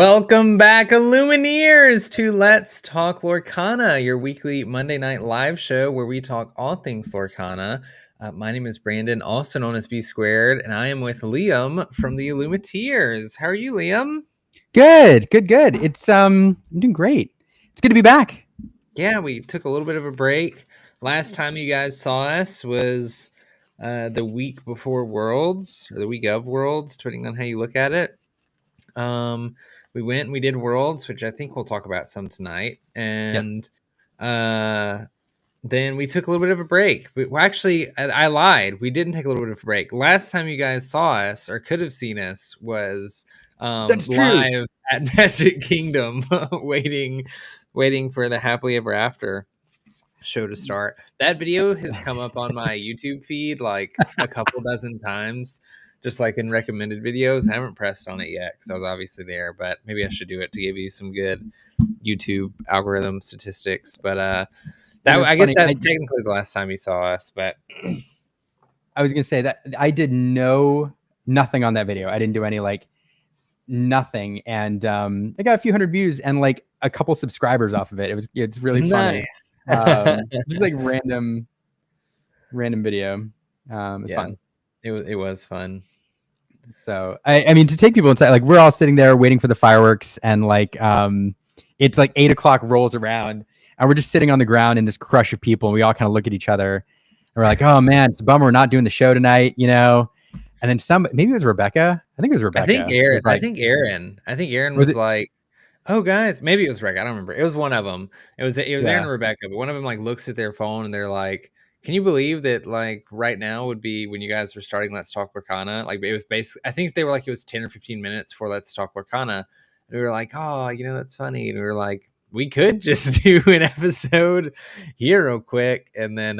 Welcome back, Illumineers, to Let's Talk Lorcana, your weekly Monday night live show where we talk all things Lorcana. My name is Brandon, also known as B Squared, and I am with Liam from the Illumineers. How are you, Liam? Good. I'm doing great. It's good to be back. Yeah, we took a little bit of a break. Last time you guys saw us was the week before Worlds, or the week of Worlds, depending on how you look at it. We went and we did Worlds, which I think we'll talk about some tonight. And then we took a little bit of a break. Well, actually, I lied. We didn't take a little bit of a break. Last time you guys saw us or could have seen us was That's true. live at Magic Kingdom, waiting for the Happily Ever After show to start. That video has come up on my YouTube feed like a couple dozen times, just like in recommended videos. I haven't pressed on it yet because I was obviously there, but maybe I should do it to give you some good YouTube algorithm statistics. But I guess that's technically the last time you saw us. But I was gonna say that I did nothing on that video. I didn't do any nothing, and I got a few hundred views and like a couple subscribers off of it. It's really funny. Just like random video. It was fun. It was fun. So I mean, to take people inside, like we're all sitting there waiting for the fireworks, and like it's like 8 o'clock rolls around, and we're just sitting on the ground in this crush of people, and we all kind of look at each other, and we're like, "Oh man, it's a bummer we're not doing the show tonight," you know. And then maybe it was Rebecca. I think it was Rebecca. I think Aaron was like, "Oh guys," maybe it was Rebecca. I don't remember. It was one of them. It was Aaron and Rebecca, but one of them like looks at their phone and they're like, "Can you believe that like right now would be when you guys were starting Let's Talk Lorcana?" Like it was basically, I think they were like, it was 10 or 15 minutes for Let's Talk Lorcana. And we were like, "Oh, that's funny." And we were like, we could just do an episode here real quick. And then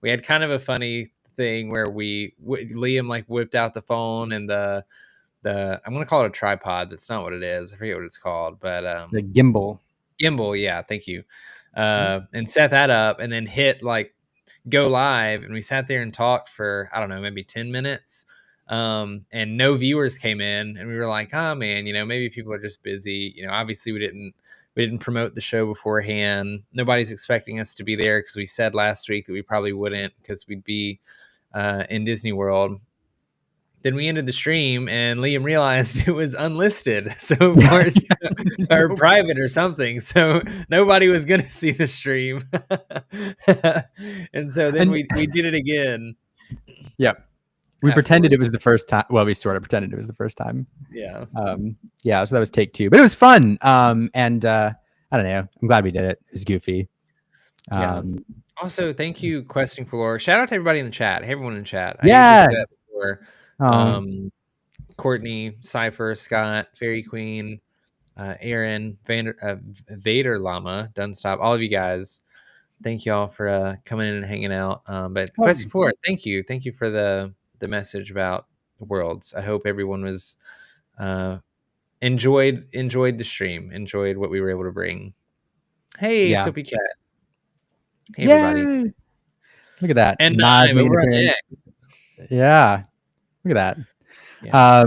we had kind of a funny thing where Liam like whipped out the phone and the I'm gonna call it a tripod. That's not what it is. I forget what it's called, but the gimbal. Yeah, thank you. And set that up and then hit like go live, and we sat there and talked for I don't know, maybe 10 minutes. And no viewers came in, and we were like, "Oh man, maybe people are just busy." Obviously we didn't promote the show beforehand. Nobody's expecting us to be there because we said last week that we probably wouldn't because we'd be in Disney World. Then we ended the stream and Liam realized it was unlisted. So of course, or private or something. So nobody was going to see the stream. And so then we did it again. Yep. We pretended it was the first time. Well, we sort of pretended it was the first time. Yeah. So that was take 2, but it was fun. And I don't know. I'm glad we did it. It was goofy. Yeah. Also, thank you, Questing for Lore. Shout out to everybody in the chat. Hey, everyone in chat. Yeah. Courtney, Cypher, Scott, Fairy Queen, Aaron, Vader Llama, Dunstop, all of you guys. Thank you all for coming in and hanging out. But Questing for Lore, thank you for the message about the Worlds. I hope everyone was enjoyed the stream, enjoyed what we were able to bring. Hey, Soapy Cat. Hey, everybody. Look at that. And yeah. Look at that. Yeah.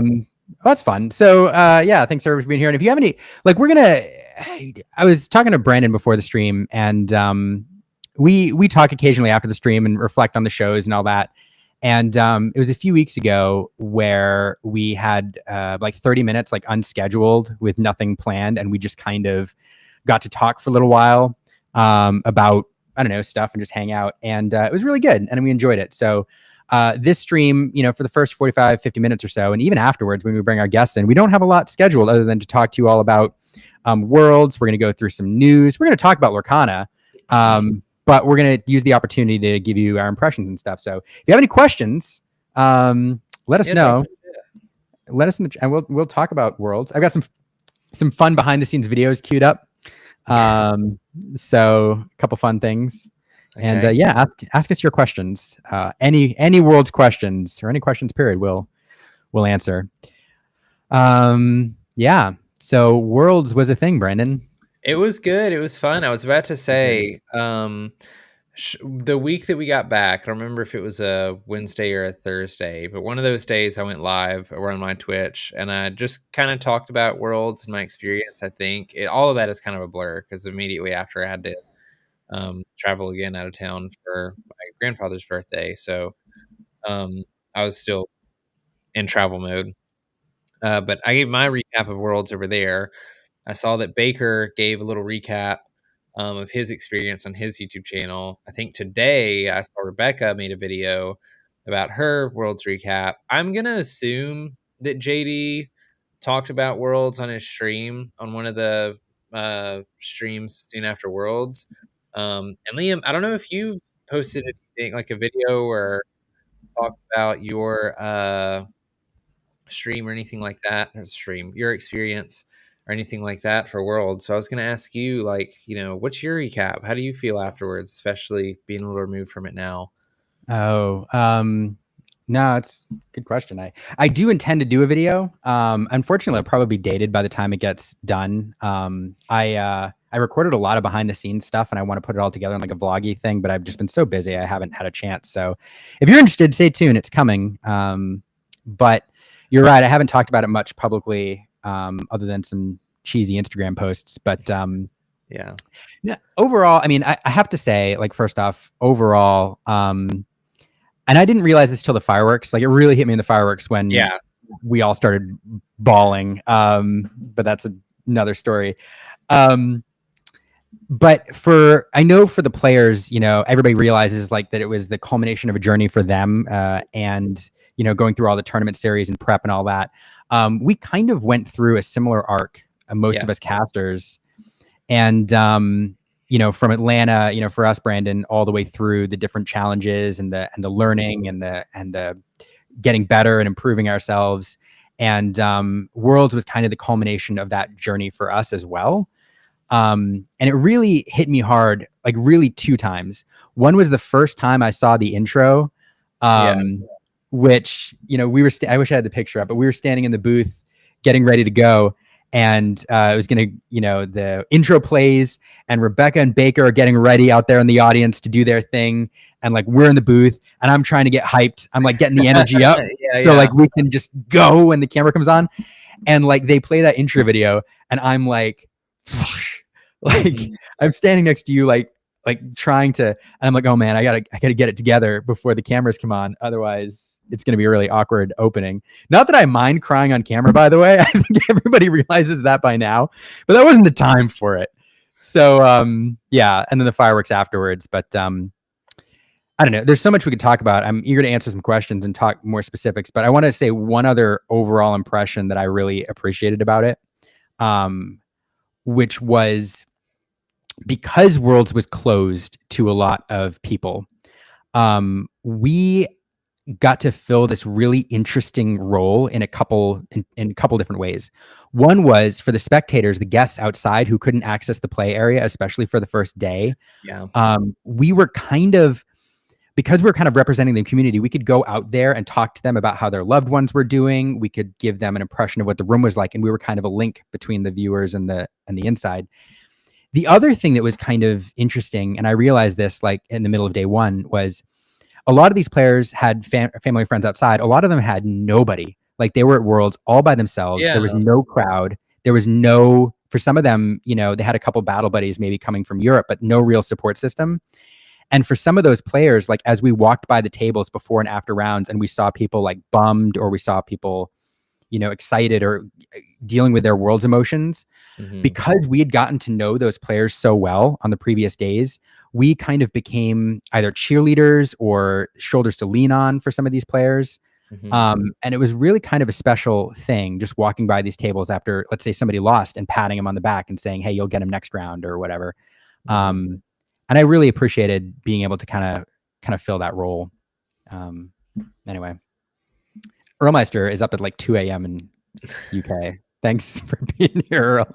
That's fun. So thanks everybody for being here. And if you have any, like, I was talking to Brandon before the stream, and we talk occasionally after the stream and reflect on the shows and all that. And it was a few weeks ago where we had like 30 minutes like unscheduled with nothing planned, and we just kind of got to talk for a little while about, I don't know, stuff and just hang out. And it was really good, and we enjoyed it. So this stream, for the first 45, 50 minutes or so, and even afterwards when we bring our guests in, we don't have a lot scheduled other than to talk to you all about Worlds. We're going to go through some news. We're going to talk about Lorcana, but we're going to use the opportunity to give you our impressions and stuff. So if you have any questions, let us know. Let us in and we'll talk about Worlds. I've got some fun behind the scenes videos queued up. So a couple fun things. Okay. And ask us your questions. Any Worlds questions or any questions period, we'll answer. So Worlds was a thing, Brandon. It was good. It was fun. I was about to say, The week that we got back, I don't remember if it was a Wednesday or a Thursday, but one of those days I went live over on my Twitch and I just kind of talked about Worlds and my experience. I think all of that is kind of a blur because immediately after I had to travel again out of town for my grandfather's birthday. So I was still in travel mode. But I gave my recap of Worlds over there. I saw that Baker gave a little recap of his experience on his YouTube channel. I think today I saw Rebecca made a video about her Worlds recap. I'm going to assume that JD talked about Worlds on his stream on one of the streams soon after Worlds. And Liam, I don't know if you posted anything like a video or talked about your stream or anything like that, or stream your experience or anything like that for World. So I was going to ask you, like, what's your recap? How do you feel afterwards, especially being a little removed from it now? Oh, no, it's a good question. I do intend to do a video. Unfortunately, I'll probably be dated by the time it gets done. I recorded a lot of behind the scenes stuff and I want to put it all together in like a vloggy thing, but I've just been so busy. I haven't had a chance. So if you're interested, stay tuned. It's coming. But you're right. I haven't talked about it much publicly, other than some cheesy Instagram posts, but, yeah. Overall, I mean, I have to say, like, first off, overall, and I didn't realize this till the fireworks. Like, it really hit me in the fireworks when we all started bawling. But that's another story. But I know for the players, everybody realizes like that it was the culmination of a journey for them, and going through all the tournament series and prep and all that. We kind of went through a similar arc, most of us casters, and from Atlanta, for us, Brandon, all the way through the different challenges and the learning and the getting better and improving ourselves. And Worlds was kind of the culmination of that journey for us as well. And it really hit me hard, like really 2 times. One was the first time I saw the intro, which, we were, I wish I had the picture up, but we were standing in the booth getting ready to go. And it was going to, the intro plays and Rebecca and Baker are getting ready out there in the audience to do their thing. And like, we're in the booth and I'm trying to get hyped. I'm like getting the energy up. Like we can just go when the camera comes on. And like, they play that intro video and I'm like, I'm standing next to you, like trying to, and I'm like, oh man, I gotta get it together before the cameras come on. Otherwise it's going to be a really awkward opening. Not that I mind crying on camera, by the way. I think everybody realizes that by now, but that wasn't the time for it. So, yeah. And then the fireworks afterwards, but, I don't know. There's so much we could talk about. I'm eager to answer some questions and talk more specifics, but I want to say one other overall impression that I really appreciated about it, which was because Worlds was closed to a lot of people. We got to fill this really interesting role in a couple different ways. One was for the spectators, the guests outside who couldn't access the play area, especially for the first day. We were because we're kind of representing the community, we could go out there and talk to them about how their loved ones were doing. We could give them an impression of what the room was like. And we were kind of a link between the viewers and the inside. The other thing that was kind of interesting, and I realized this like in the middle of day one, was a lot of these players had family friends outside. A lot of them had nobody. Like they were at Worlds all by themselves. There was no crowd. There was for some of them, they had a couple battle buddies maybe coming from Europe, but no real support system. And for some of those players, like as we walked by the tables before and after rounds and we saw people like bummed or we saw people, excited or dealing with their World's emotions, because we had gotten to know those players so well on the previous days, we kind of became either cheerleaders or shoulders to lean on for some of these players. And it was really kind of a special thing, just walking by these tables after, let's say somebody lost and patting them on the back and saying, hey, you'll get him next round or whatever. And I really appreciated being able to kind of fill that role. Anyway, Earlmeister is up at like 2 a.m. in UK. Thanks for being here,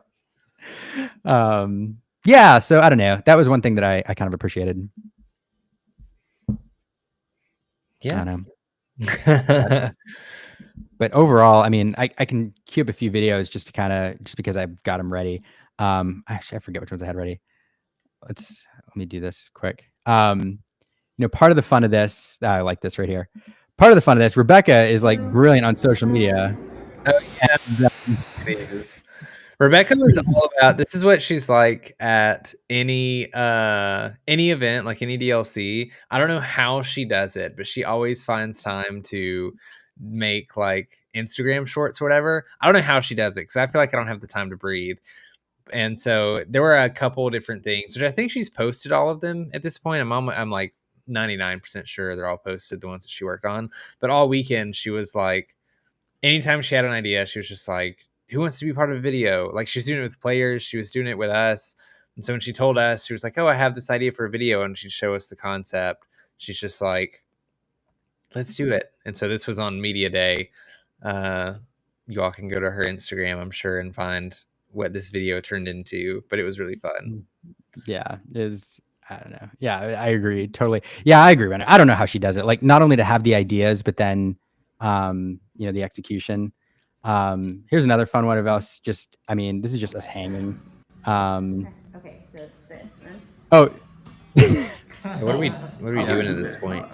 Earl. Yeah, so I don't know. That was one thing that I kind of appreciated. Yeah. I don't know. But overall, I mean, I can queue up a few videos just because I've got them ready. Actually, I forget which ones I had ready. Let me do this quick. Part of the fun of this, I like this right here. Part of the fun of this, Rebecca is like brilliant on social media. Oh yeah, it is. Rebecca was all about this is what she's like at any event, like any DLC. I don't know how she does it, but she always finds time to make like Instagram shorts or whatever. I don't know how she does it because I feel like I don't have the time to breathe. And so there were a couple different things, which I think she's posted all of them at this point. I'm like 99% sure they're all posted, the ones that she worked on. But all weekend she was like, anytime she had an idea, she was just like, who wants to be part of a video? Like she was doing it with players, she was doing it with us. And so when she told us, she was like, oh, I have this idea for a video, and she'd show us the concept. She's just like, let's do it. And so this was on media day. You all can go to her Instagram, I'm sure, and find what this video turned into, but it was really fun. Yeah, I don't know. Yeah, I agree totally. Yeah, I agree, man. I don't know how she does it. Like not only to have the ideas, but then the execution. Here's another fun one of us. This is just us hanging. Okay, so it's this one. What are we doing at this point?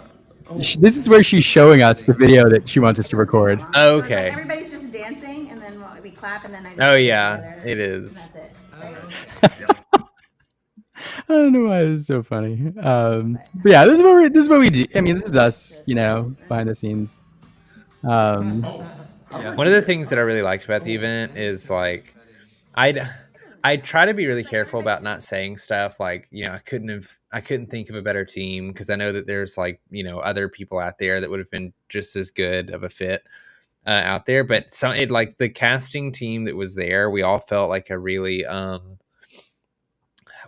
This is where she's showing us the video that she wants us to record. Oh, okay. So like everybody's just dancing, and then we clap, and then I just oh yeah, it is. That's it. I don't know why this is so funny. But yeah, this is what we do. I mean, this is us, behind the scenes. One of the things that I really liked about the event is like, I try to be really careful about not saying stuff like, I couldn't think of a better team, because I know that there's like, other people out there that would have been just as good of a fit out there. But like the casting team that was there, we all felt like a really,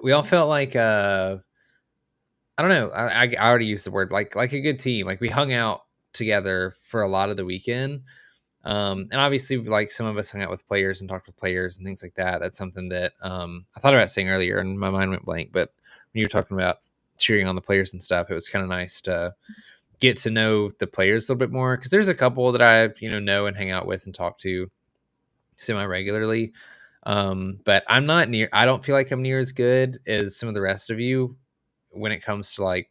we all felt like I don't know. I already used the word like a good team. Like we hung out together for a lot of the weekend. And obviously, like some of us hung out with players and talked with players and things like that. That's something that I thought about saying earlier, and my mind went blank. But when you were talking about cheering on the players and stuff, it was kind of nice to get to know the players a little bit more, because there's a couple that I know and hang out with and talk to semi regularly. But I'm not near. I don't feel like I'm near as good as some of the rest of you when it comes to like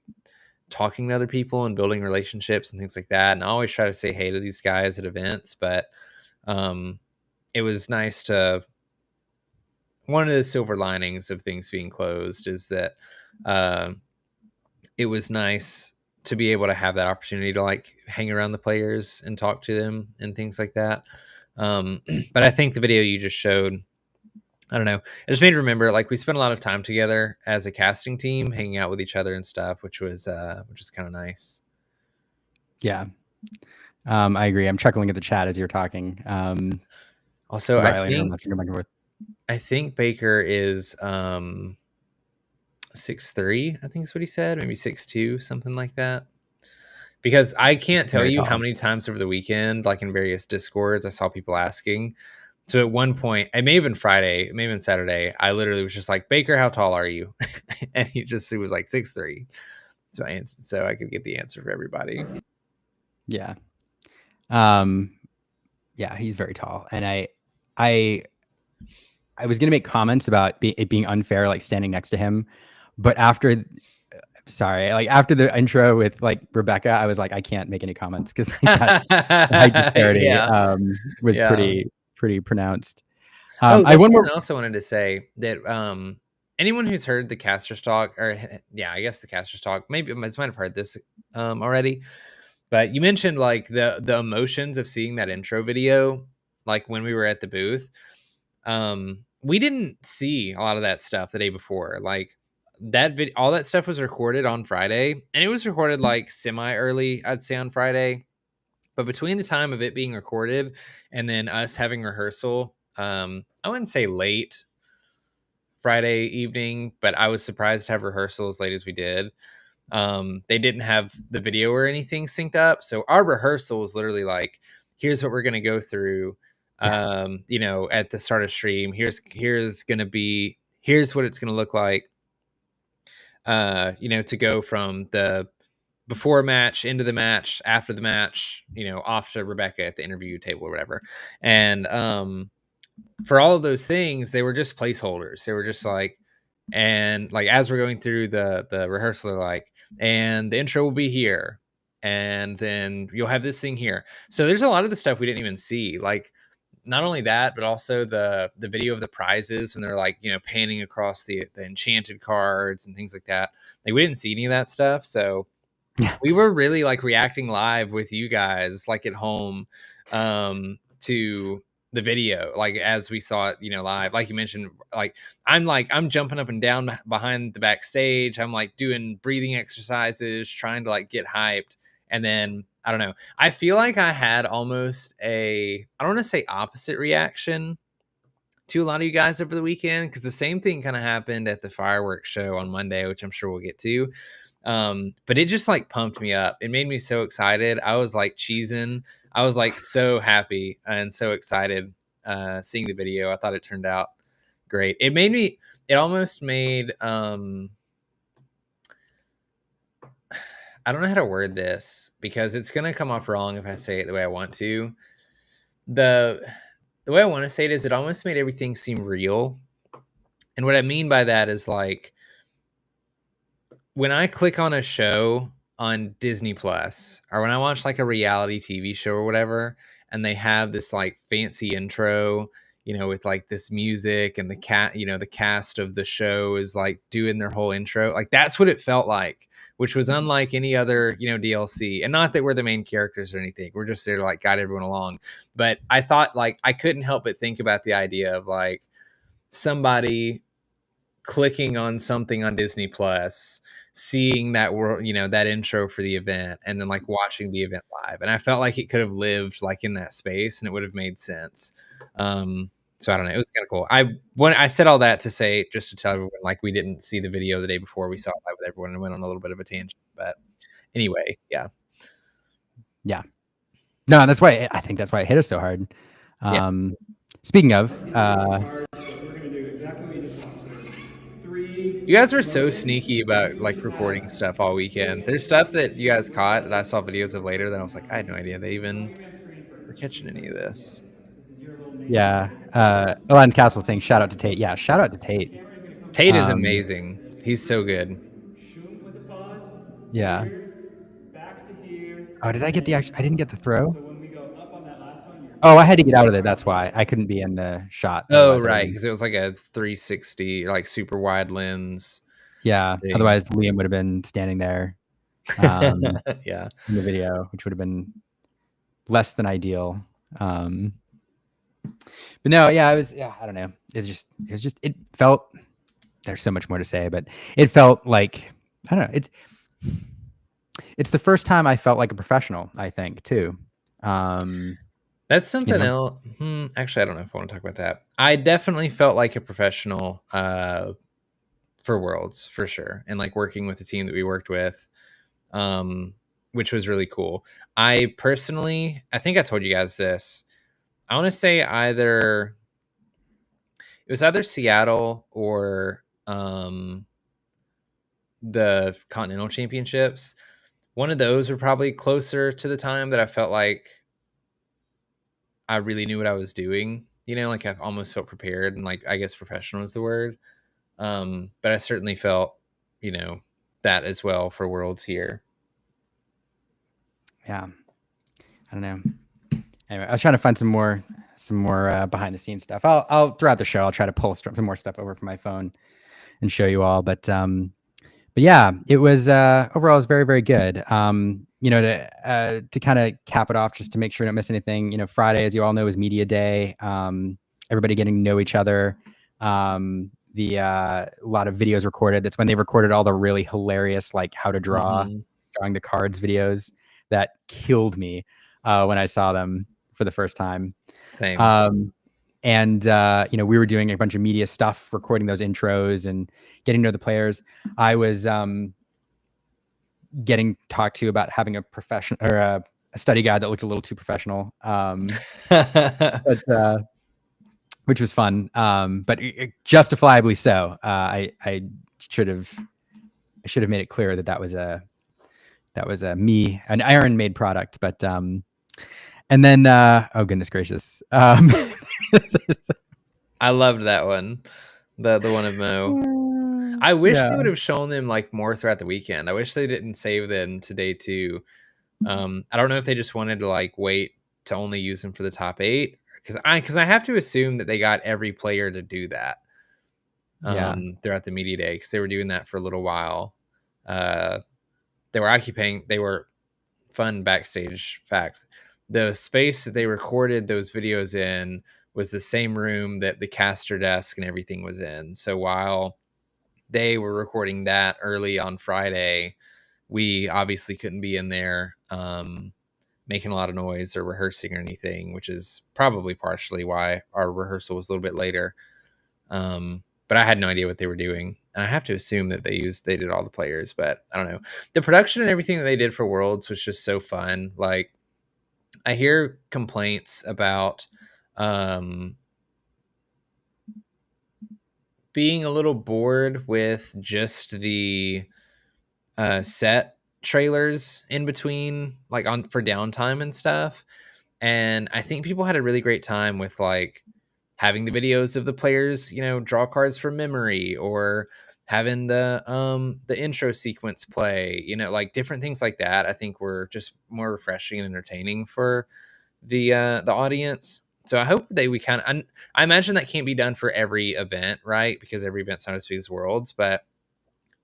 talking to other people and building relationships and things like that. And I always try to say hey to these guys at events, but it was nice to, one of the silver linings of things being closed is that it was nice to be able to have that opportunity to like hang around the players and talk to them and things like that. But I think the video you just showed, I don't know, it just made me remember, like we spent a lot of time together as a casting team, hanging out with each other and stuff, which was kind of nice. Yeah. I agree. I'm chuckling at the chat as you're talking. Also, I think Baker is 6'3", I think is what he said, maybe 6'2", something like that. Because I can't tell you how many times over the weekend, like in various Discords, I saw people asking. So at one point, it may have been Friday, it may have been Saturday, I literally was just like, Baker, how tall are you? And he was like 6'3". So I answered, so I could get the answer for everybody. Yeah. Yeah, he's very tall. And I was going to make comments about it being unfair, like standing next to him. But after the intro with like Rebecca, I was like, I can't make any comments because like, that height disparity was pretty pronounced. I also wanted to say that anyone who's heard the Casters talk, or I guess the Casters talk, maybe might have heard this already, but you mentioned like the emotions of seeing that intro video, like when we were at the booth. We didn't see a lot of that stuff the day before. Like that video, all that stuff was recorded on Friday, and it was recorded like semi early, I'd say, on Friday. But between the time of it being recorded and then us having rehearsal, I wouldn't say late Friday evening, but I was surprised to have rehearsal as late as we did. They didn't have the video or anything synced up, so our rehearsal was literally like, here's what we're going to go through at the start of stream. Here's what it's going to look like, to go from the before match into the match, after the match, off to Rebecca at the interview table or whatever. And for all of those things, they were just placeholders. They were just like, And like as we're going through the rehearsal, they're like, and the intro will be here, and then you'll have this thing here. So there's a lot of the stuff we didn't even see. Like not only that, but also the video of the prizes when they're like, you know, panning across the enchanted cards and things like that. Like we didn't see any of that stuff. So we were really like reacting live with you guys, like at home, to the video, like as we saw it, you know, live. Like you mentioned, I'm jumping up and down behind the backstage. I'm like doing breathing exercises, trying to like get hyped. And then I don't know. I feel like I had almost I don't want to say opposite reaction to a lot of you guys over the weekend, because the same thing kind of happened at the fireworks show on Monday, which I'm sure we'll get to. But it just like pumped me up. It made me so excited. I was like cheesing. I was like so happy and so excited seeing the video. I thought it turned out great. It almost made I don't know how to word this because it's gonna come off wrong if I say it the way I want to. The way I want to say it is it almost made everything seem real. And what I mean by that is like when I click on a show on Disney Plus, or when I watch like a reality TV show or whatever, and they have this like fancy intro, you know, with like this music and the cast of the show is like doing their whole intro. Like that's what it felt like, which was unlike any other, you know, DLC. And not that we're the main characters or anything. We're just there to like guide everyone along. But I thought like I couldn't help but think about the idea of like somebody clicking on something on Disney Plus, seeing that world, you know, that intro for the event, and then like watching the event live. And I felt like it could have lived like in that space and it would have made sense. So I don't know. It was kind of cool. I said all that to say, just to tell everyone, like we didn't see the video the day before. We saw it live with everyone and went on a little bit of a tangent. But anyway, yeah. Yeah. No, that's why I think that's why it hit us so hard. Speaking of, we're gonna do exactly what you just watched. You guys were so sneaky about like recording stuff all weekend. There's stuff that you guys caught that I saw videos of later that I was like, I had no idea they even were catching any of this. Yeah. Elon Castle saying shout out to Tate. Yeah, shout out to Tate. Tate is amazing. He's so good. Yeah. Oh, did I get the actual? I didn't get the throw. So when we go up on that last one, oh, I had to get out of it. That's why I couldn't be in the shot. Oh, right, because it was like a 360, like super wide lens. Yeah. Thing. Otherwise, Liam would have been standing there. Yeah. In the video, which would have been less than ideal. But no, yeah, I don't know. It felt. There's so much more to say, but it felt like I don't know. It's the first time I felt like a professional, I think, too. That's something else. Actually, I don't know if I want to talk about that. I definitely felt like a professional for Worlds, for sure. And like working with the team that we worked with, which was really cool. I personally, I think I told you guys this. I want to say it was either Seattle or the Continental Championships. One of those were probably closer to the time that I felt like I really knew what I was doing, you know, like I almost felt prepared, and like, I guess professional is the word. But I certainly felt, you know, that as well for Worlds here. Yeah. I don't know. Anyway, I was trying to find some more behind the scenes stuff. I'll throughout the show, I'll try to pull some more stuff over from my phone and show you all. But yeah, it was overall it was very, very good. You know, to kind of cap it off, just to make sure we don't miss anything. You know, Friday, as you all know, is media day. Everybody getting to know each other. A lot of videos recorded. That's when they recorded all the really hilarious, like how to drawing the cards videos that killed me when I saw them for the first time. Same. And you know, we were doing a bunch of media stuff, recording those intros and getting to know the players. I was getting talked to about having a professional or a study guide that looked a little too professional, but which was fun. But justifiably so. I should have made it clear that was a an Aaron made product. But and then oh goodness gracious. I loved that one. The one of Mo. I wish they would have shown them like more throughout the weekend. I wish they didn't save them to day 2. I don't know if they just wanted to like wait to only use them for the top 8, because I have to assume that they got every player to do that throughout the media day, because they were doing that for a little while. They were fun backstage fact. The space that they recorded those videos in was the same room that the caster desk and everything was in. So while they were recording that early on Friday, we obviously couldn't be in there making a lot of noise or rehearsing or anything, which is probably partially why our rehearsal was a little bit later. But I had no idea what they were doing. And I have to assume that they did all the players, but I don't know. The production and everything that they did for Worlds was just so fun. Like, I hear complaints about being a little bored with just the set trailers in between, like for downtime and stuff. And I think people had a really great time with like having the videos of the players, draw cards from memory, or having the intro sequence play, like different things like that. I think were just more refreshing and entertaining for the audience. So I hope I imagine that can't be done for every event, right? Because every event's not as big as Worlds, but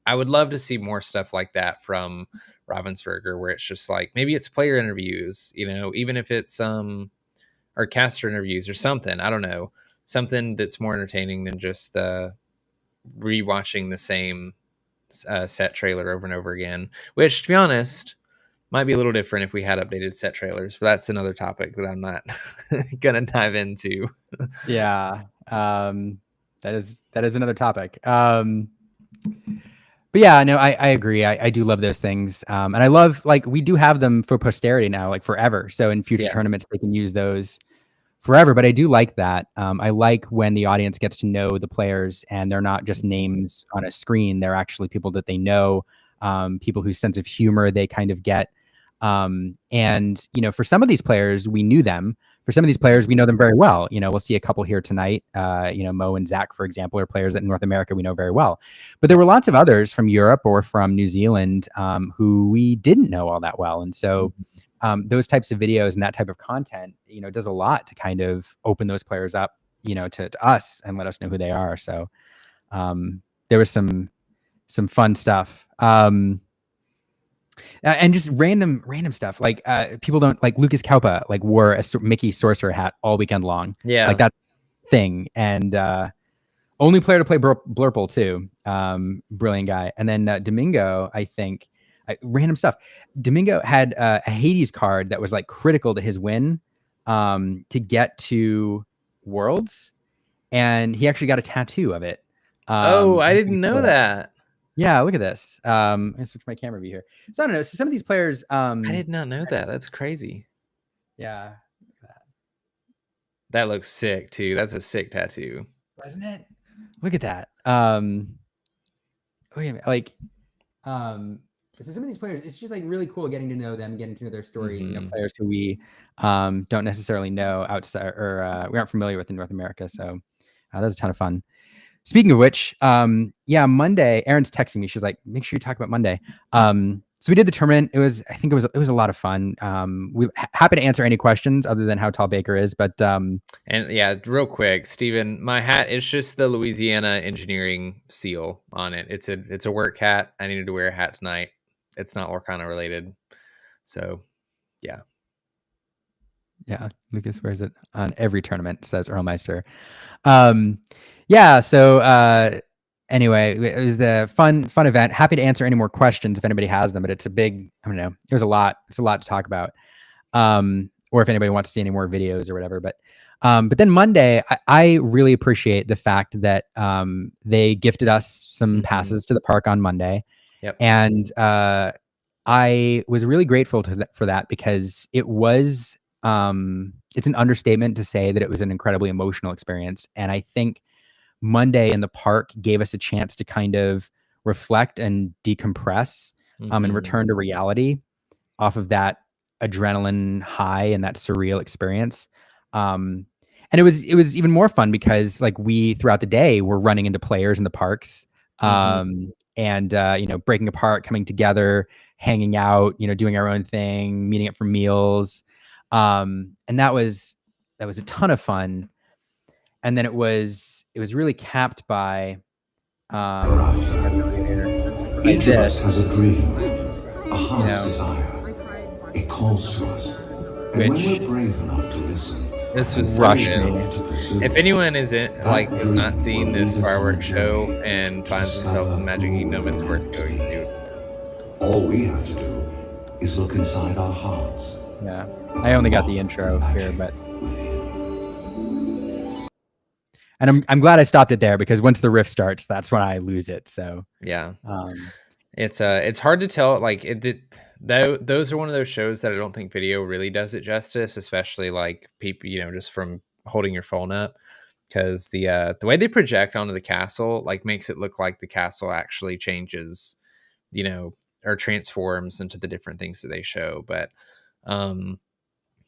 I would love to see more stuff like that from Ravensburger, where it's just like, maybe it's player interviews, even if it's or caster interviews or something. I don't know, something that's more entertaining than just rewatching the same set trailer over and over again, which, to be honest, might be a little different if we had updated set trailers, but that's another topic that I'm not gonna dive into. Yeah. That is another topic. But yeah, no, I agree. I do love those things. And I love, like, we do have them for posterity now, like forever. So in future tournaments, they can use those forever. But I do like that. I like when the audience gets to know the players and they're not just names on a screen. They're actually people that they know, people whose sense of humor they kind of get. And, for some of these players, we knew them. For some of these players, we know them very well. We'll see a couple here tonight. Mo and Zach, for example, are players that in North America we know very well. But there were lots of others from Europe or from New Zealand who we didn't know all that well. And so those types of videos and that type of content, does a lot to kind of open those players up, to us and let us know who they are. So there was some fun stuff. And just random stuff, like people don't, like Lucas Kaupa like wore a Mickey Sorcerer hat all weekend long. Yeah, like that thing. And only player to play Blurple too. Brilliant guy. And then Domingo, I think, random stuff. Domingo had a Hades card that was like critical to his win to get to Worlds, and he actually got a tattoo of it. I didn't know that. Yeah, look at this. I'm gonna switch my camera view here. So I don't know. So some of these players, I did not know that. That's crazy. Yeah, that looks sick too. That's a sick tattoo, wasn't it? Look at that. Like, so some of these players, it's just like really cool getting to know them, getting to know their stories. Players who we don't necessarily know outside, or we aren't familiar with in North America. So that was a ton of fun. Speaking of which, Monday, Erin's texting me. She's like, make sure you talk about Monday. So we did the tournament. It was a lot of fun. We happy to answer any questions other than how tall Baker is, but and yeah, real quick, Steven, my hat, it's just the Louisiana engineering seal on it. It's a work hat. I needed to wear a hat tonight. It's not Lorcana related. So yeah. Yeah, Lucas wears it on every tournament, says Earlmeister. So anyway, it was a fun event. Happy to answer any more questions if anybody has them, but it's a big, I don't know, there's a lot to talk about. Or if anybody wants to see any more videos or whatever. But then Monday, I really appreciate the fact that they gifted us some passes to the park on Monday. Yep. And I was really grateful for that, because it was, it's an understatement to say that it was an incredibly emotional experience. And I think Monday in the park gave us a chance to kind of reflect and decompress and return to reality off of that adrenaline high and that surreal experience. And it was even more fun because, like, we throughout the day were running into players in the parks And breaking apart, coming together, hanging out, doing our own thing, meeting up for meals. And that was a ton of fun. And then it was really capped by each of us has a dream, a heart's desire. It calls to us. And when we're brave enough to listen, this was so good. If anyone has not seen this fireworks show and finds themselves in Magic Kingdom, it's worth going to. All we have to do is look inside our hearts. Yeah, I only got the intro here, but and I'm glad I stopped it there, because once the riff starts, that's when I lose it. So yeah, it's hard to tell. Like those are one of those shows that I don't think video really does it justice, especially like people, just from holding your phone up, because the way they project onto the castle like makes it look like the castle actually changes, or transforms into the different things that they show. But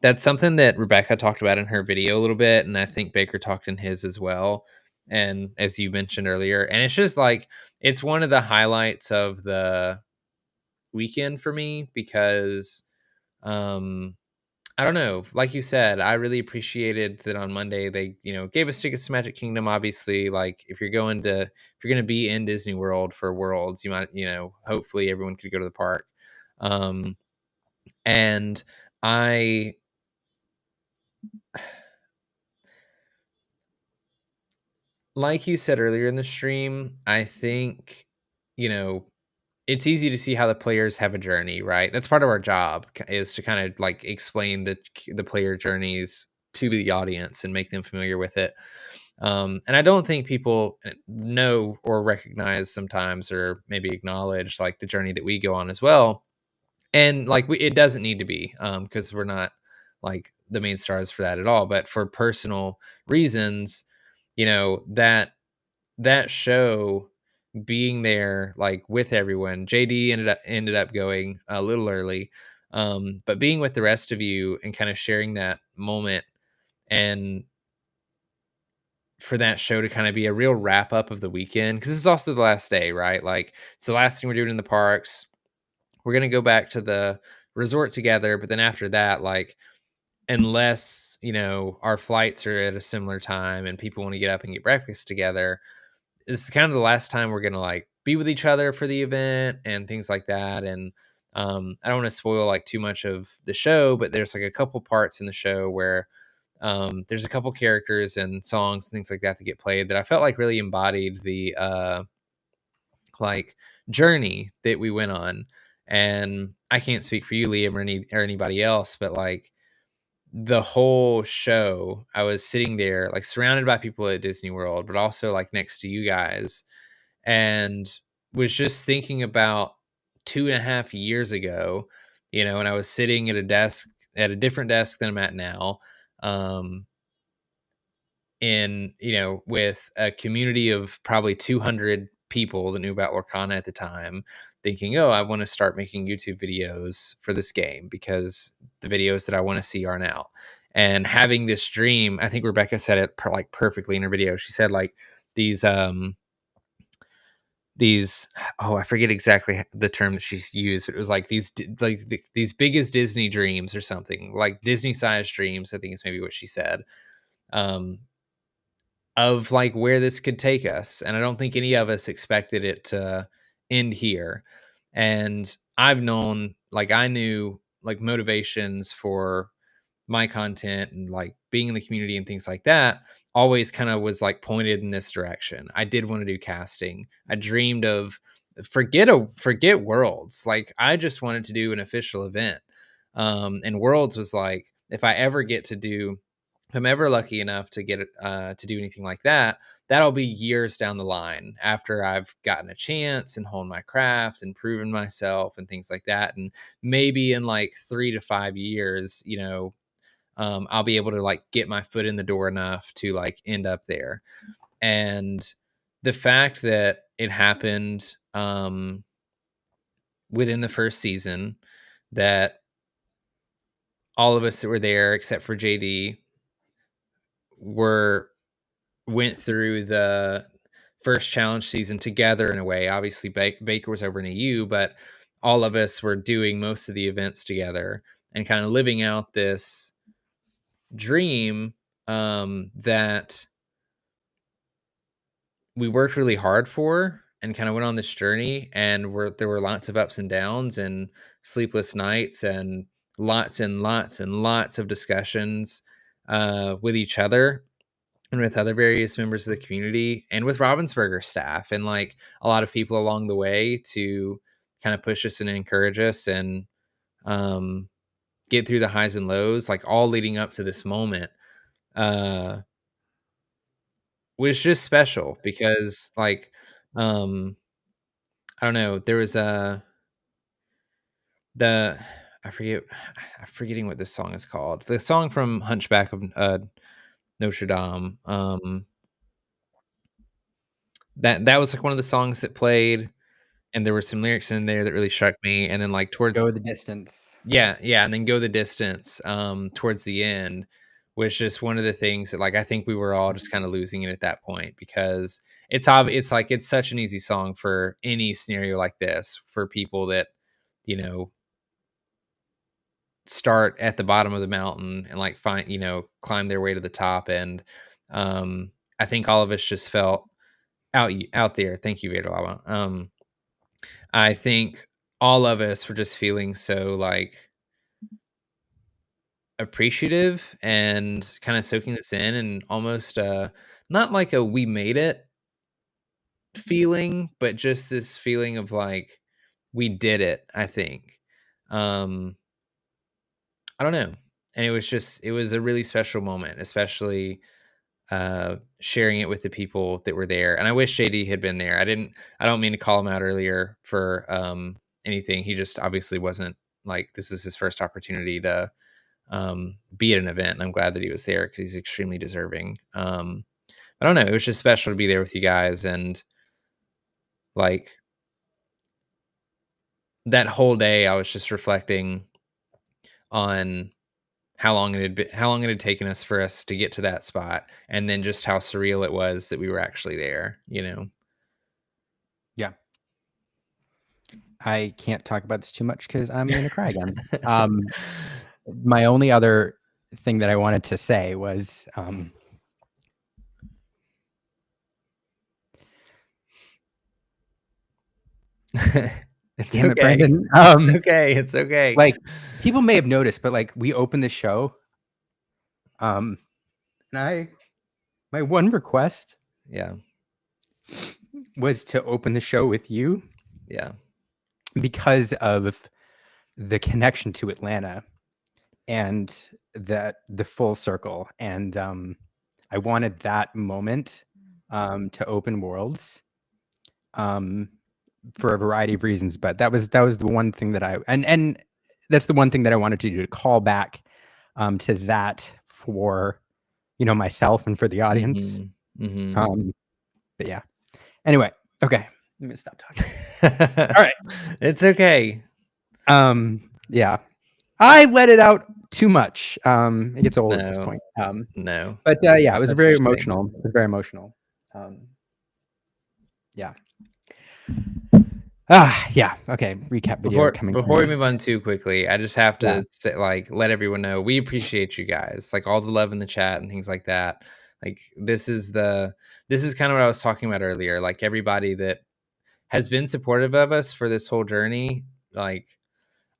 that's something that Rebecca talked about in her video a little bit, and I think Baker talked in his as well. And as you mentioned earlier, and it's just like it's one of the highlights of the weekend for me, because I don't know, like you said, I really appreciated that on Monday they gave us tickets to Magic Kingdom. Obviously, like if you're going to be in Disney World for Worlds, you might hopefully everyone could go to the park. And I like you said earlier in the stream, I think it's easy to see how the players have a journey, right? That's part of our job, is to kind of like explain the player journeys to the audience and make them familiar with it. And I don't think people know or recognize sometimes, or maybe acknowledge like the journey that we go on as well. And like it doesn't need to be, because we're not like the main stars for that at all. But for personal reasons, that show, being there like with everyone, JD ended up going a little early, but being with the rest of you and kind of sharing that moment, and for that show to kind of be a real wrap up of the weekend, because this is also the last day, right? Like it's the last thing we're doing in the parks. We're gonna go back to the resort together, but then after that, like unless our flights are at a similar time and people want to get up and get breakfast together, this is kind of the last time we're gonna like be with each other for the event and things like that. And I don't want to spoil like too much of the show, but there's like a couple parts in the show where there's a couple characters and songs and things like that get played that I felt like really embodied the like journey that we went on. And I can't speak for you, Liam, or anybody else, but like the whole show, I was sitting there like surrounded by people at Disney World, but also like next to you guys, and was just thinking about 2.5 years ago, and I was sitting at a different desk than I'm at now, in with a community of probably 200 people that knew about Lorcana at the time, thinking, oh, I want to start making YouTube videos for this game because the videos that I want to see aren't out. And having this dream, I think Rebecca said it like perfectly in her video. She said like these oh, I forget exactly the term that she's used, but it was like these biggest Disney dreams or something, like Disney sized dreams, I think is maybe what she said, of like where this could take us. And I don't think any of us expected it to end here. And I knew like motivations for my content and like being in the community and things like that always kind of was like pointed in this direction. I did want to do casting. I dreamed of forget Worlds. Like I just wanted to do an official event. And Worlds was like, if I'm ever lucky enough to get to do anything like that, that'll be years down the line after I've gotten a chance and honed my craft and proven myself and things like that. And maybe in like 3 to 5 years, I'll be able to like get my foot in the door enough to like end up there. And the fact that it happened within the first season, that all of us that were there except for JD went through the first challenge season together in a way. Obviously, Baker was over in EU, but all of us were doing most of the events together and kind of living out this dream that we worked really hard for and kind of went on this journey, and there were lots of ups and downs and sleepless nights and lots and lots and lots of discussions with each other and with other various members of the community and with Ravensburger staff and like a lot of people along the way to kind of push us and encourage us and get through the highs and lows, like all leading up to this moment. Was just special because, like, I don't know, there was the I forget I'm forgetting what this song is called. The song from Hunchback of, Notre Dame, that was, like, one of the songs that played, and there were some lyrics in there that really struck me, and then, like, towards Go the distance. yeah, and then Go the Distance, towards the end was just one of the things that, like, I think we were all just kinda losing it at that point because it's like, it's such an easy song for any scenario like this, for people that, you know, start at the bottom of the mountain and, like, climb their way to the top, and, I think all of us just felt out there. Thank you, Vader. I think all of us were just feeling so, like, appreciative and kinda soaking this in and almost, not like a "we made it" feeling, but just this feeling of, like, we did it, I think. Um, I don't know. And it was a really special moment, especially, sharing it with the people that were there, and I wish JD had been there. I don't mean to call him out earlier for, anything. He just obviously wasn't like, this was his first opportunity to be at an event, and I'm glad that he was there because he's extremely deserving. I don't know, it was just special to be there with you guys, and like that whole day, I was just reflecting on how long it had taken us for us to get to that spot, and then just how surreal it was that we were actually there. You know? Yeah. I can't talk about this too much because I'm gonna cry again. My only other thing that I wanted to say was It's damn it, okay. Brandon. It's okay. It's okay. Like, people may have noticed, but like we opened the show. And my one request Yeah. was to open the show with you Yeah. because of the connection to Atlanta and the full circle. And I wanted that moment to open Worlds for a variety of reasons, but that was the one thing that and that's the one thing that I wanted to do, to call back to that for, you know, myself and for the audience. But yeah. Anyway, okay. I'm gonna stop talking. All right. It's okay. Yeah. I let it out too much. It gets old at this point. No. But yeah, it was very emotional. It was very emotional. Yeah. Yeah. Okay. Recap video coming Before we move on too quickly, I just have to say, like, let everyone know we appreciate you guys, like all the love in the chat and things like that. Like this is kind of what I was talking about earlier. Like everybody that has been supportive of us for this whole journey. Like,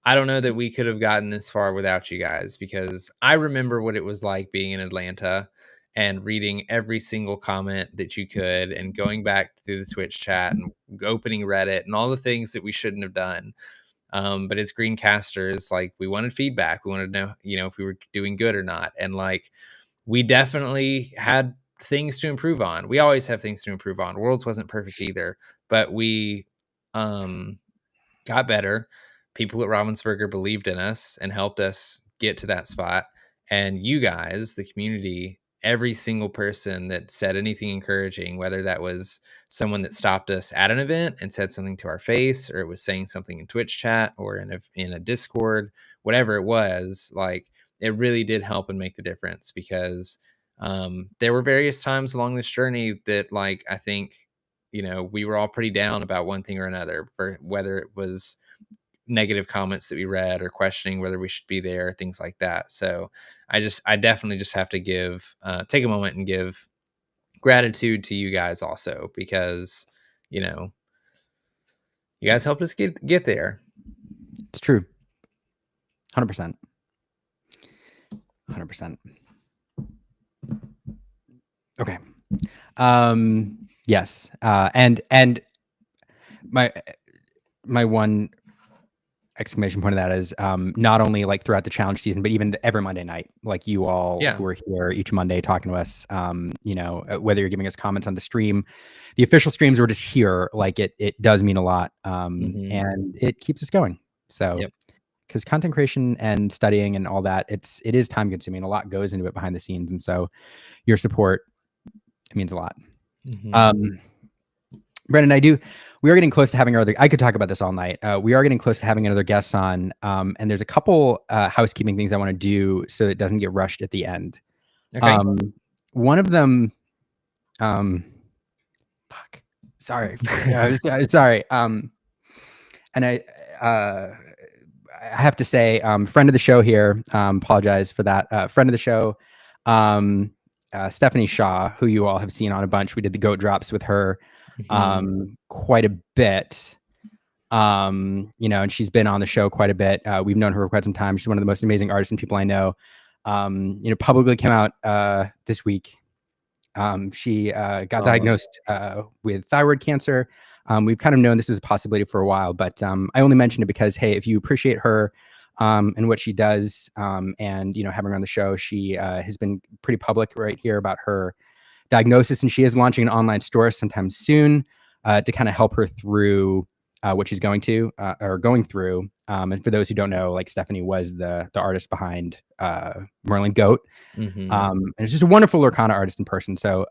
I don't know that we could have gotten this far without you guys, because I remember what it was like being in Atlanta and reading every single comment that you could and going back through the Twitch chat and opening Reddit and all the things that we shouldn't have done. But as Greencasters, like, we wanted feedback. We wanted to know, you know, if we were doing good or not. And like, we definitely had things to improve on. We always have things to improve on. Worlds wasn't perfect either, but we got better. People at Ravensburger believed in us and helped us get to that spot. And you guys, the community, every single person that said anything encouraging, whether that was someone that stopped us at an event and said something to our face, or it was saying something in Twitch chat or in a Discord, whatever it was, like, it really did help and make the difference, because there were various times along this journey that, like, I think you know, we were all pretty down about one thing or another, for whether it was negative comments that we read or questioning whether we should be there, things like that. So I definitely just have to take a moment and give gratitude to you guys also, because, you know, you guys helped us get there. It's true. 100%. 100%. Okay. Yes. And my one exclamation point of that is not only like throughout the challenge season, but even every Monday night, like you all who are here each Monday talking to us, you know, whether you're giving us comments on the stream, the official streams, or just here, like it does mean a lot. And it keeps us going. So, because content creation and studying and all that, it is time consuming. A lot goes into it behind the scenes. And so your support, it means a lot. Brendan, we are getting close to having I could talk about this all night. We are getting close to having another guest on. And there's a couple housekeeping things I want to do so it doesn't get rushed at the end. Okay. One of them, sorry. Sorry. And I have to say, friend of the show here, apologize for that. Friend of the show, Stephanie Shaw, who you all have seen on a bunch. We did the goat drops with her quite a bit. You know, and she's been on the show quite a bit. We've known her for quite some time. She's one of the most amazing artists and people I know. You know, publicly came out this week. She got diagnosed with thyroid cancer. We've kind of known this was a possibility for a while, but I only mentioned it because, hey, if you appreciate her and what she does, and, you know, having her on the show, she has been pretty public right here about her diagnosis, and she is launching an online store sometime soon to kind of help her through what she's going through. And for those who don't know, like, Stephanie was the artist behind Merlin Goat. And it's just a wonderful Lorcana artist in person. So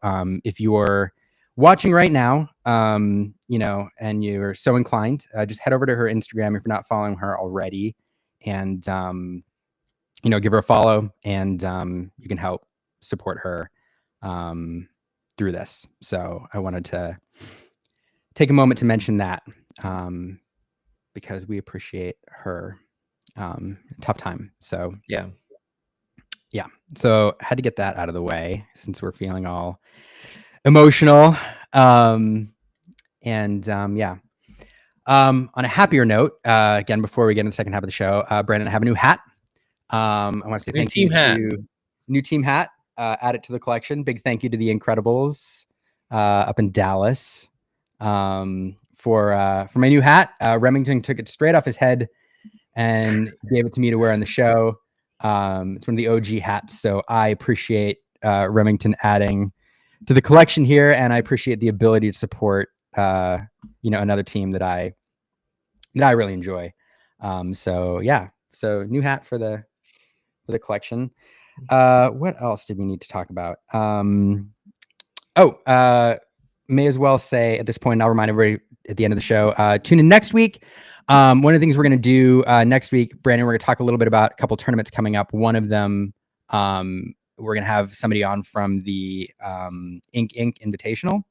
if you're watching right now, you know, and you're so inclined, just head over to her Instagram if you're not following her already, and you know, give her a follow, and you can help support her through this. So I wanted to take a moment to mention that because we appreciate her tough time. So yeah. So had to get that out of the way since we're feeling all emotional. On a happier note, again, before we get into the second half of the show, Brandon, I have a new hat. I want to say thank you to new team hat. Add it to the collection. Big thank you to the Incredibles up in Dallas for my new hat. Remington took it straight off his head and gave it to me to wear on the show. It's one of the OG hats, so I appreciate Remington adding to the collection here, and I appreciate the ability to support you know, another team that I really enjoy. So yeah, so new hat for the collection. What else did we need to talk about? May as well say at this point, and I'll remind everybody at the end of the show, tune in next week. One of the things we're going to do next week, Brandon, we're going to talk a little bit about a couple tournaments coming up. One of them, we're going to have somebody on from the Ink Invitational,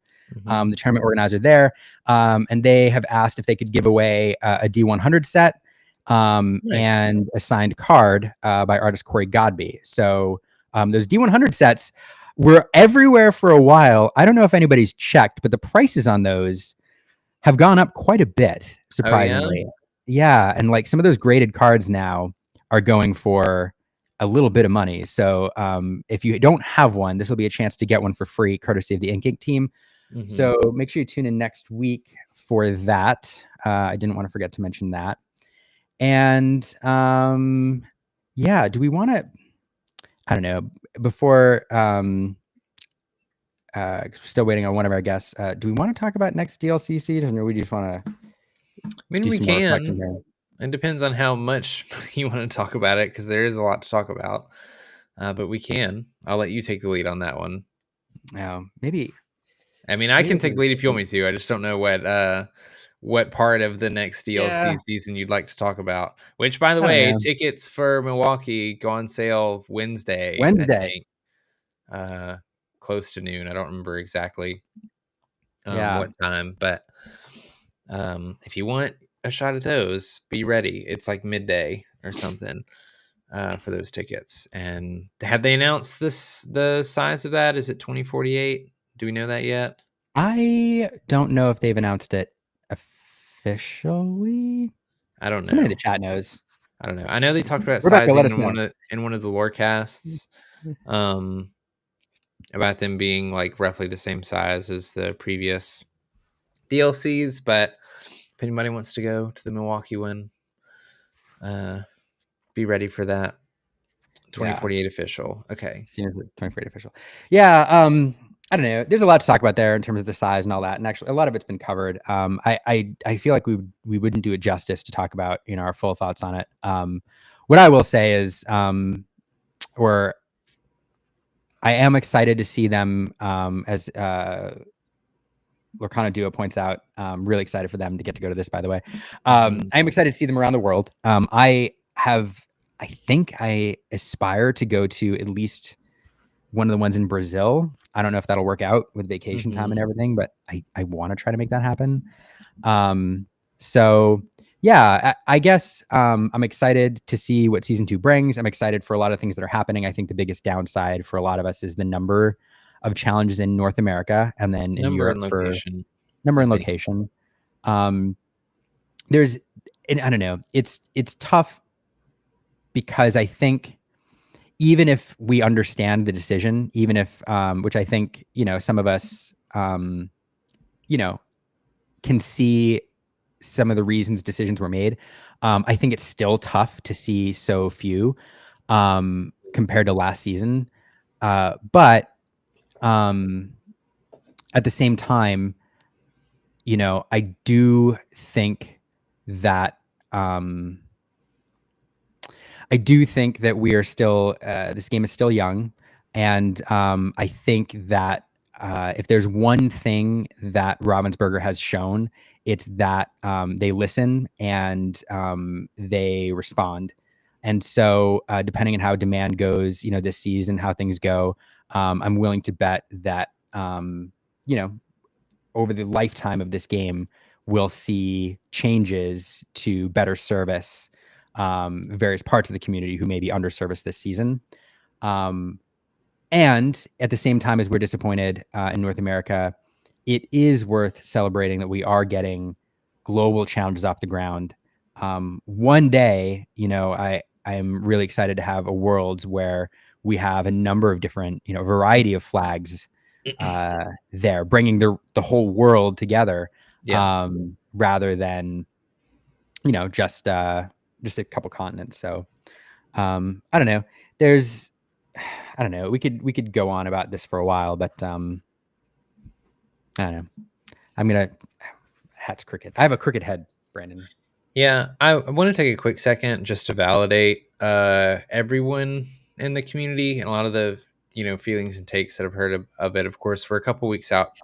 the tournament organizer there. And they have asked if they could give away a D100 set and a signed card by artist Corey Godby. So those D100 sets were everywhere for a while. I don't know if anybody's checked, but the prices on those have gone up quite a bit, surprisingly. Oh, yeah. And like some of those graded cards now are going for a little bit of money. So if you don't have one, this will be a chance to get one for free, courtesy of the Ink team. So make sure you tune in next week for that. I didn't want to forget to mention that. And yeah, do we want to, I don't know, before still waiting on one of our guests, do we want to talk about next DLC season, or we just want to? I mean, we can. It depends on how much you want to talk about it, because there is a lot to talk about. But we can. I'll let you take the lead on that one. Maybe. I mean, I can take the lead if you want me to. I just don't know what part of the next DLC season you'd like to talk about. Which, by the way, tickets for Milwaukee go on sale Wednesday. I think, close to noon. I don't remember exactly. what time. But if you want a shot at those, be ready. It's like midday or something for those tickets. And have they announced the size of that? Is it 2048? Do we know that yet? I don't know if they've announced it officially. I don't know. Somebody in the chat knows. I don't know. I know they talked about Rebecca, sizing let us in know. one of the Lorecasts, about them being like roughly the same size as the previous DLCs. But if anybody wants to go to the Milwaukee one, be ready for that. 2048 official. Okay. As soon as it's 2048 official. Yeah. I don't know. There's a lot to talk about there in terms of the size and all that. And actually a lot of it's been covered. I feel like we wouldn't do it justice to talk about, our full thoughts on it. What I will say is, or I am excited to see them, as Lorcana Duo points out, really excited for them to get to go to this, by the way. I am excited to see them around the world. I think I aspire to go to at least one of the ones in Brazil. I don't know if that'll work out with vacation time and everything, but I want to try to make that happen. So yeah, I guess I'm excited to see what season 2 brings. I'm excited for a lot of things that are happening. I think the biggest downside for a lot of us is the number of challenges in North America and then in Europe for number and location. There's, and I don't know, it's tough because I think even if we understand the decision, even if, which I think, some of us, can see some of the reasons decisions were made. I think it's still tough to see so few compared to last season. But at the same time, I do think that we are still, this game is still young. And I think that if there's one thing that Ravensburger has shown, it's that they listen and they respond. And so depending on how demand goes, this season, how things go, I'm willing to bet that, over the lifetime of this game, we'll see changes to better service various parts of the community who may be underserviced this season. And at the same time as we're disappointed in North America, it is worth celebrating that we are getting global challenges off the ground. One day, I'm really excited to have a Worlds where we have a number of different, variety of flags there, bringing the whole world together, rather than, just a couple continents. So I don't know. I don't know. We could go on about this for a while, but I don't know. Hat's cricket. I have a cricket head, Brandon. Yeah, I want to take a quick second just to validate everyone in the community and a lot of the feelings and takes that I've heard of it. Of course, we're a couple weeks out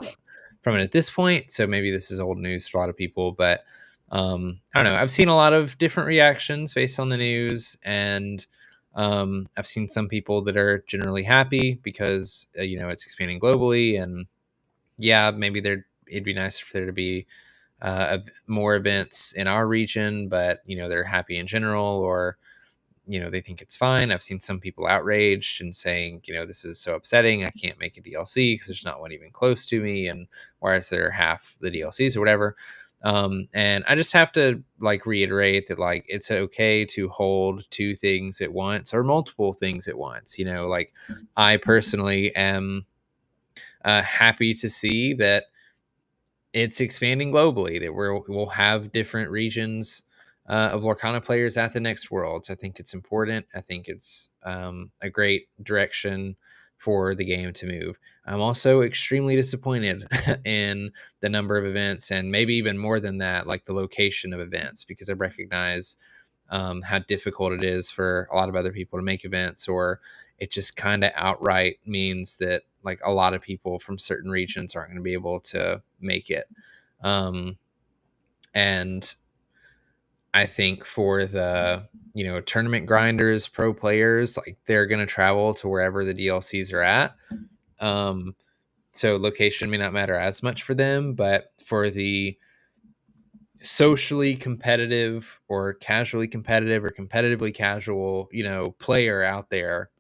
from it at this point, so maybe this is old news for a lot of people. But I don't know. I've seen a lot of different reactions based on the news, and I've seen some people that are generally happy because it's expanding globally, and yeah, maybe it'd be nice for there to be more events in our region, but they're happy in general, or they think it's fine. I've seen some people outraged and saying, this is so upsetting. I can't make a DLC because there's not one even close to me, and why is there half the DLCs or whatever. And I just have to reiterate that it's okay to hold two things at once or multiple things at once. I personally am happy to see that it's expanding globally, that we'll have different regions of Lorcana players at the next Worlds. I think it's important. I think it's a great direction for the game to move. I'm also extremely disappointed in the number of events, and maybe even more than that, the location of events, because I recognize how difficult it is for a lot of other people to make events, or it just kind of outright means that a lot of people from certain regions aren't going to be able to make it. And I think for the, tournament grinders, pro players, they're going to travel to wherever the DLCs are at. so location may not matter as much for them, but for the socially competitive or casually competitive or competitively casual, player out there,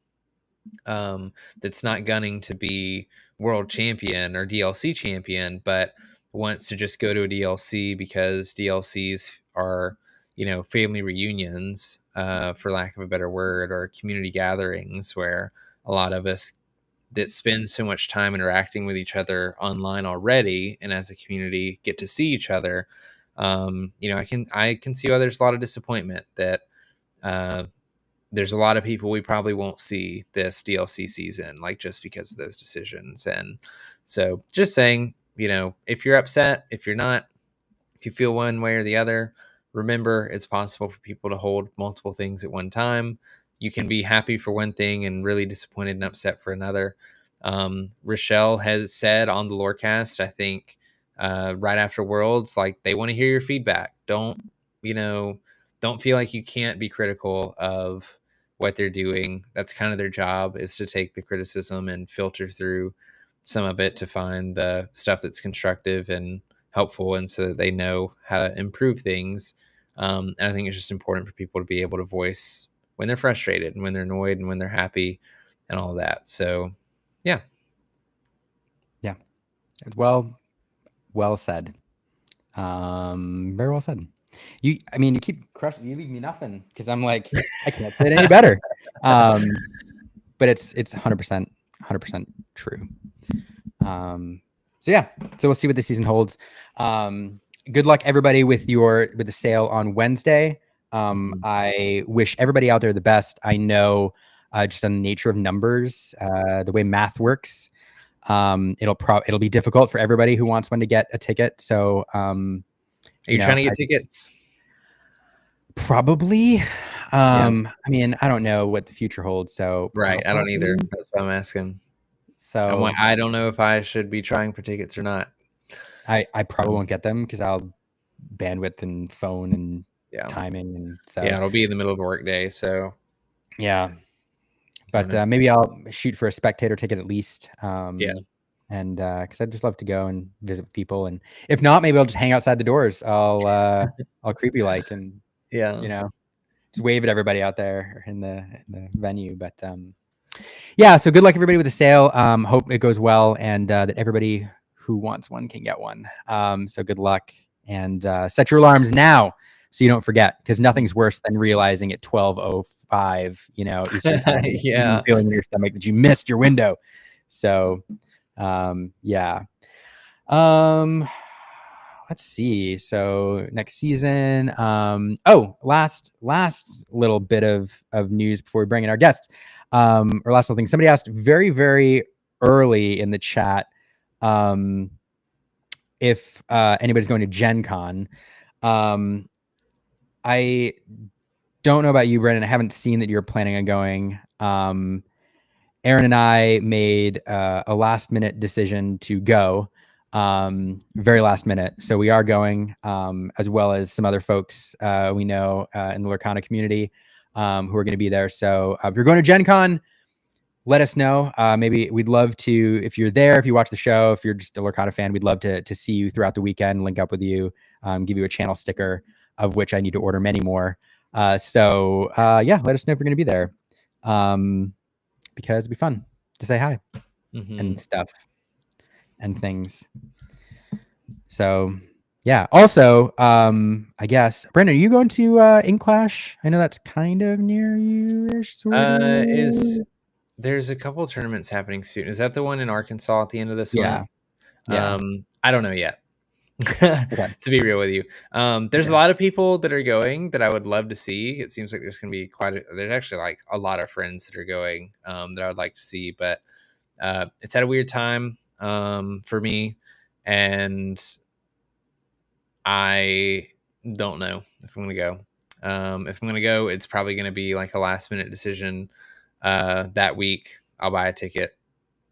that's not gunning to be world champion or DLC champion, but wants to just go to a DLC because DLCs are, family reunions, for lack of a better word, or community gatherings where a lot of us that spend so much time interacting with each other online already and as a community get to see each other. I can see why there's a lot of disappointment that, there's a lot of people we probably won't see this DLC season, like just because of those decisions. And so just saying, if you're upset, if you're not, if you feel one way or the other, remember it's possible for people to hold multiple things at one time. You can be happy for one thing and really disappointed and upset for another. Rochelle has said on the Lorecast, I think, right after Worlds, like they want to hear your feedback. Don't feel like you can't be critical of what they're doing. That's kind of their job, is to take the criticism and filter through some of it to find the stuff that's constructive and helpful, and so that they know how to improve things. And I think it's just important for people to be able to voice when they're frustrated and when they're annoyed and when they're happy and all that. So yeah. Well said. Very well said. You keep crushing. You leave me nothing because I'm like, I can't say it any better. But it's 100% true. So we'll see what the season holds. Good luck everybody with the sale on Wednesday. I wish everybody out there the best. I know, just on the nature of numbers, the way math works, it'll be difficult for everybody who wants one to get a ticket. So, are you trying to get tickets? Probably. I don't know what the future holds. So right, I don't either. That's why I'm asking. So I don't know if I should be trying for tickets or not. I probably won't get them because I'll bandwidth and phone and timing, and so it'll be in the middle of a work day. So but maybe I'll shoot for a spectator ticket at least. And because I'd just love to go and visit with people, and if not, maybe I'll just hang outside the doors. I'll creepy like, and just wave at everybody out there in the venue. But so good luck everybody with the sale. Hope it goes well, and that everybody who wants one can get one. So good luck, and set your alarms now so you don't forget, because nothing's worse than realizing at 12:05, Eastern time, feeling in your stomach that you missed your window. So let's see. So next season, last little bit of news before we bring in our guests, or last little thing. Somebody asked very, very early in the chat, if anybody's going to Gen Con. I don't know about you, Brendan. I haven't seen that you're planning on going. Aaron and I made a last minute decision to go, very last minute. So we are going, as well as some other folks we know in the Lorcana community, who are going to be there. So if you're going to Gen Con, let us know. Maybe we'd love to, if you're there, if you watch the show, if you're just a Lorcana fan, we'd love to see you throughout the weekend, link up with you, give you a channel sticker, of which I need to order many more. Let us know if you're going to be there. Because it'd be fun to say hi and stuff and things. So also, I guess, Brendan, are you going to Inkclash? I know that's kind of near you-ish. There's a couple of tournaments happening soon. Is that the one in Arkansas at the end of this month? Yeah. I don't know yet. To be real with you, there's a lot of people that are going that I would love to see. It seems like there's going to be there's actually like a lot of friends that are going, that I would like to see, but it's at a weird time for me, and I don't know if I'm going to go. If I'm going to go, it's probably going to be like a last minute decision that week. I'll buy a ticket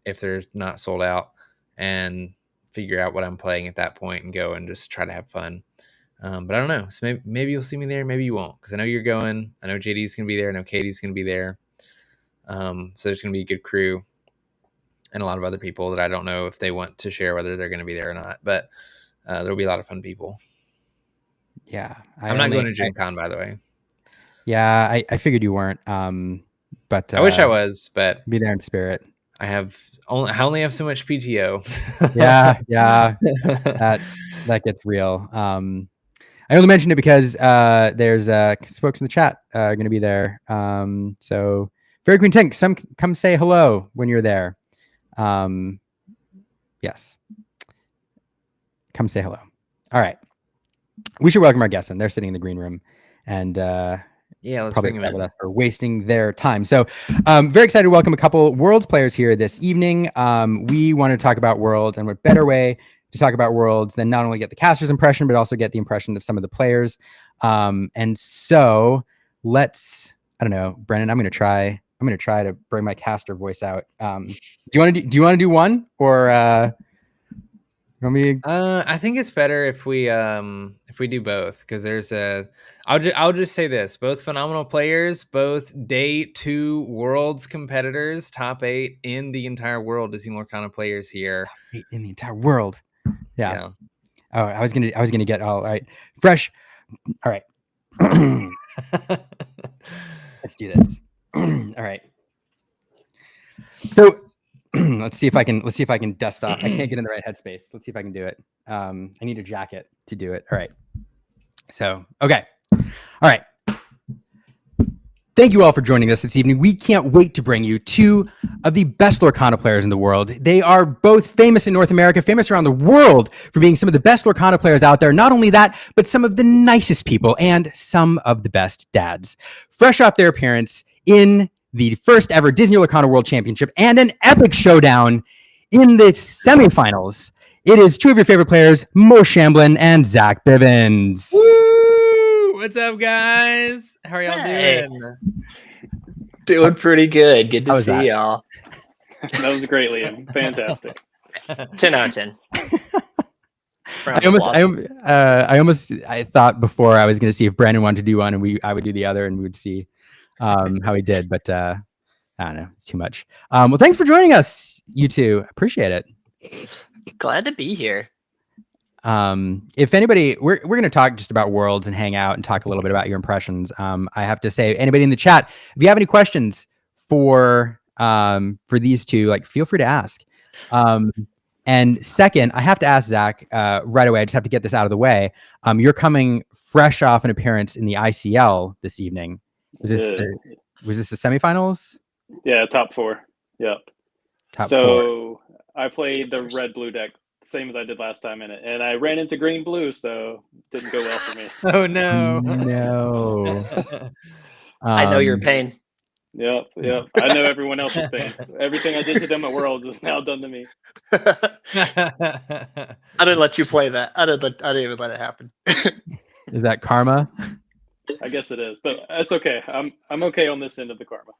if they're not sold out, and figure out what I'm playing at that point and go and just try to have fun. But I don't know. So maybe you'll see me there. Maybe you won't, because I know you're going. I know JD's going to be there. I know Katie's going to be there. So there's going to be a good crew. and a lot of other people that I don't know if they want to share whether they're going to be there or not. But there'll be a lot of fun people. Yeah, I'm not going to Gen Con, by the way. Yeah, I figured you weren't. But I wish I was, but be there in spirit. I only have so much PTO. yeah, that gets real. I only mentioned it because there's folks in the chat going to be there. So Fairy Queen Tank, come say hello when you're there. Yes, come say hello. All right, we should welcome our guests in. They're sitting in the green room, and let's probably bring them with us for wasting their time. So very excited to welcome a couple Worlds players here this evening. We want to talk about Worlds, and what better way to talk about Worlds than not only get the caster's impression, but also get the impression of some of the players. And so let's, I don't know, Brennan, I'm going to try to bring my caster voice out. Do you want to do one, or I think it's better if we do both, because there's I'll just say this: both phenomenal players, both day 2 Worlds competitors, top 8 in the entire world. Disney Lorcana players here in the entire world. Yeah. Oh, I was gonna get all right. Fresh. All right. Let's do this. All right. So let's see if I can dust off. I can't get in the right headspace. Let's see if I can do it. I need a jacket to do it. All right. So, okay. All right. Thank you all for joining us this evening. We can't wait to bring you 2 of the best Lorcana players in the world. They are both famous in North America, famous around the world for being some of the best Lorcana players out there. Not only that, but some of the nicest people and some of the best dads. Fresh off their appearance in the first ever Disney Lorcana World Championship and an epic showdown in the semifinals, it is 2 of your favorite players, Mo Shamblin and Zach Bivens. Woo! What's up, guys? How are y'all doing? Doing pretty good. Good to see y'all. That was great, Liam. Fantastic. 10 out of 10. I thought before I was going to see if Brandon wanted to do one and I would do the other, and we would see how he did, but I don't know, it's too much. Well, thanks for joining us, you two. Appreciate it. Glad to be here. If anybody, we're going to talk just about Worlds and hang out and talk a little bit about your impressions. I have to say, anybody in the chat, if you have any questions for these two, like, feel free to ask. And second, I have to ask Zach right away. I just have to get this out of the way. You're coming fresh off an appearance in the ICL this evening. Was this the semifinals? Yeah, top 4. Yep. Top 4. I played the red-blue deck, same as I did last time in it, and I ran into green-blue, so didn't go well for me. Oh no! No. I know your pain. Yep. I know everyone else's pain. Everything I did to them at Worlds is now done to me. I didn't let you play that. I didn't even let it happen. Is that karma? I guess it is, but that's okay. I'm okay on this end of the karma.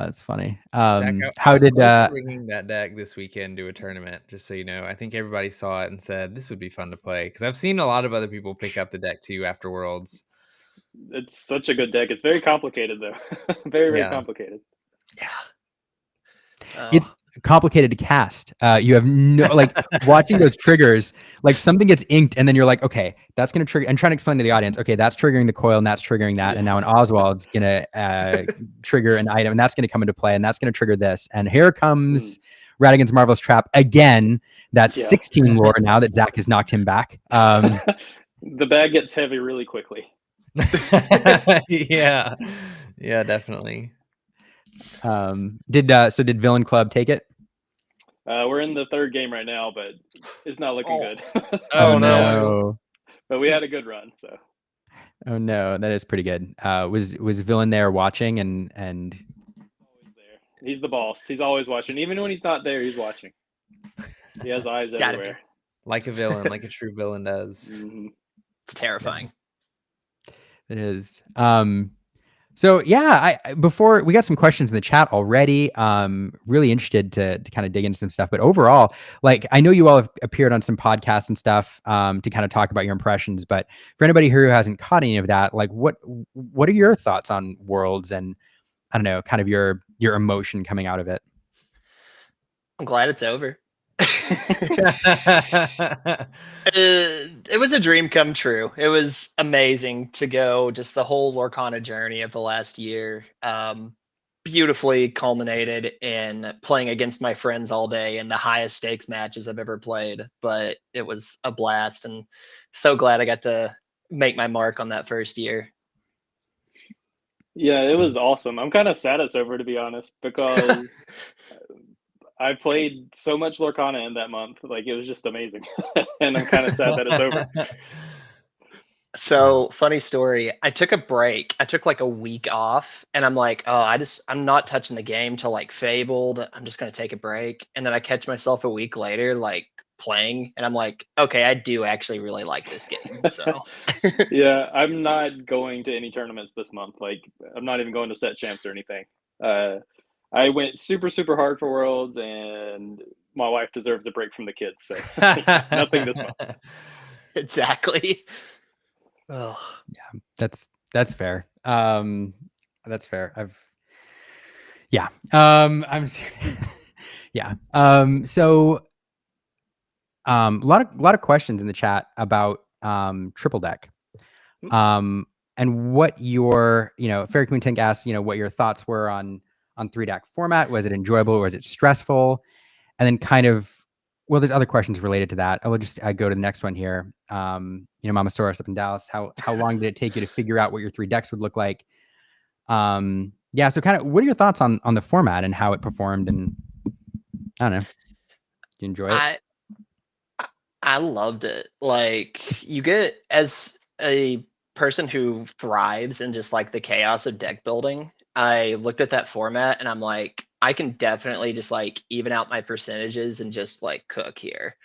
It's funny. Zach, how did bringing that deck this weekend to a tournament? Just so you know, I think everybody saw it and said this would be fun to play, because I've seen a lot of other people pick up the deck too after Worlds. It's such a good deck. It's very complicated though. very complicated. Yeah. It's complicated to cast. You have no, like, watching those triggers, like something gets inked and then you're like, okay, that's going to trigger. I'm trying to explain to the audience, okay, that's triggering the coil and that's triggering that. And now an Oswald's going to trigger an item and that's going to come into play and that's going to trigger this. And here comes Radigan's Marvelous Trap again. That's 16 lore now that Zach has knocked him back. The bag gets heavy really quickly. Yeah, definitely. Did Villain Club take it? We're in the 3rd game right now, but it's not looking good. Oh no! But we had a good run, so. Oh no, that is pretty good. Was Villain there watching and? Always there. He's the boss. He's always watching. Even when he's not there, he's watching. He has eyes everywhere. Like a villain, like a true villain does. Mm-hmm. It's terrifying. It is. So yeah, before we got some questions in the chat already. Really interested to kind of dig into some stuff. But overall, like, I know you all have appeared on some podcasts and stuff to kind of talk about your impressions. But for anybody who hasn't caught any of that, like, what are your thoughts on Worlds and, I don't know, kind of your emotion coming out of it? I'm glad it's over. It was a dream come true. It was amazing to go just the whole Lorcana journey of the last year. Beautifully culminated in playing against my friends all day in the highest stakes matches I've ever played. But it was a blast, and so glad I got to make my mark on that first year. Yeah, it was awesome. I'm kind of sad it's over, to be honest, because I played so much Lorcana in that month. Like, it was just amazing. And I'm kind of sad that it's over. So funny story. I took a break. I took like a week off, and I'm like, oh, I'm not touching the game till like Fabled. I'm just gonna take a break. And then I catch myself a week later, like playing, and I'm like, okay, I do actually really like this game. So yeah, I'm not going to any tournaments this month. Like, I'm not even going to set champs or anything. I went super, super hard for Worlds, and my wife deserves a break from the kids. So nothing this month. Exactly. Oh yeah, that's fair. That's fair. I'm yeah. So a lot of questions in the chat about triple deck. And what your, Fairy Queen Tank asks, what your thoughts were on 3-deck format. Was it enjoyable? Was it stressful? And then kind of, well, there's other questions related to that. I will just go to the next one here. Mama Soros up in Dallas, how long did it take you to figure out what your 3 decks would look like? Yeah, so kind of, what are your thoughts on the format and how it performed? And I don't know, do you enjoy it? I loved it. Like, you get, as a person who thrives in just like the chaos of deck building, I looked at that format and I'm like, I can definitely just like even out my percentages and just like cook here.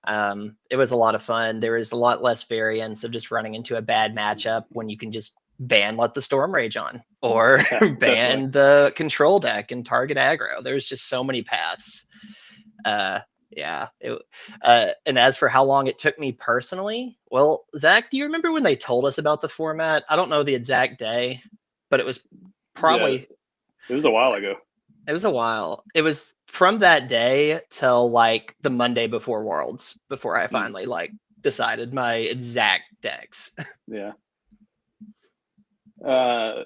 It was a lot of fun. There was a lot less variance of just running into a bad matchup when you can just let the Storm Rage on, or ban the control deck and target aggro. There's just so many paths. Yeah. And as for how long it took me personally, well, Zach, do you remember when they told us about the format? I don't know the exact day, but it was probably. Yeah, it was a while ago. It was a while. It was from that day till like the Monday before Worlds, before I finally like decided my exact decks. Yeah.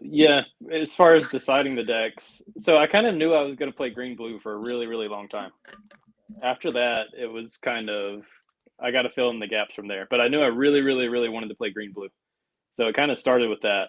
Yeah, as far as deciding the decks, so I kind of knew I was going to play green blue for a really, really long time. After that, it was kind of, I got to fill in the gaps from there. But I knew I really, really, really wanted to play green blue. So it kind of started with that.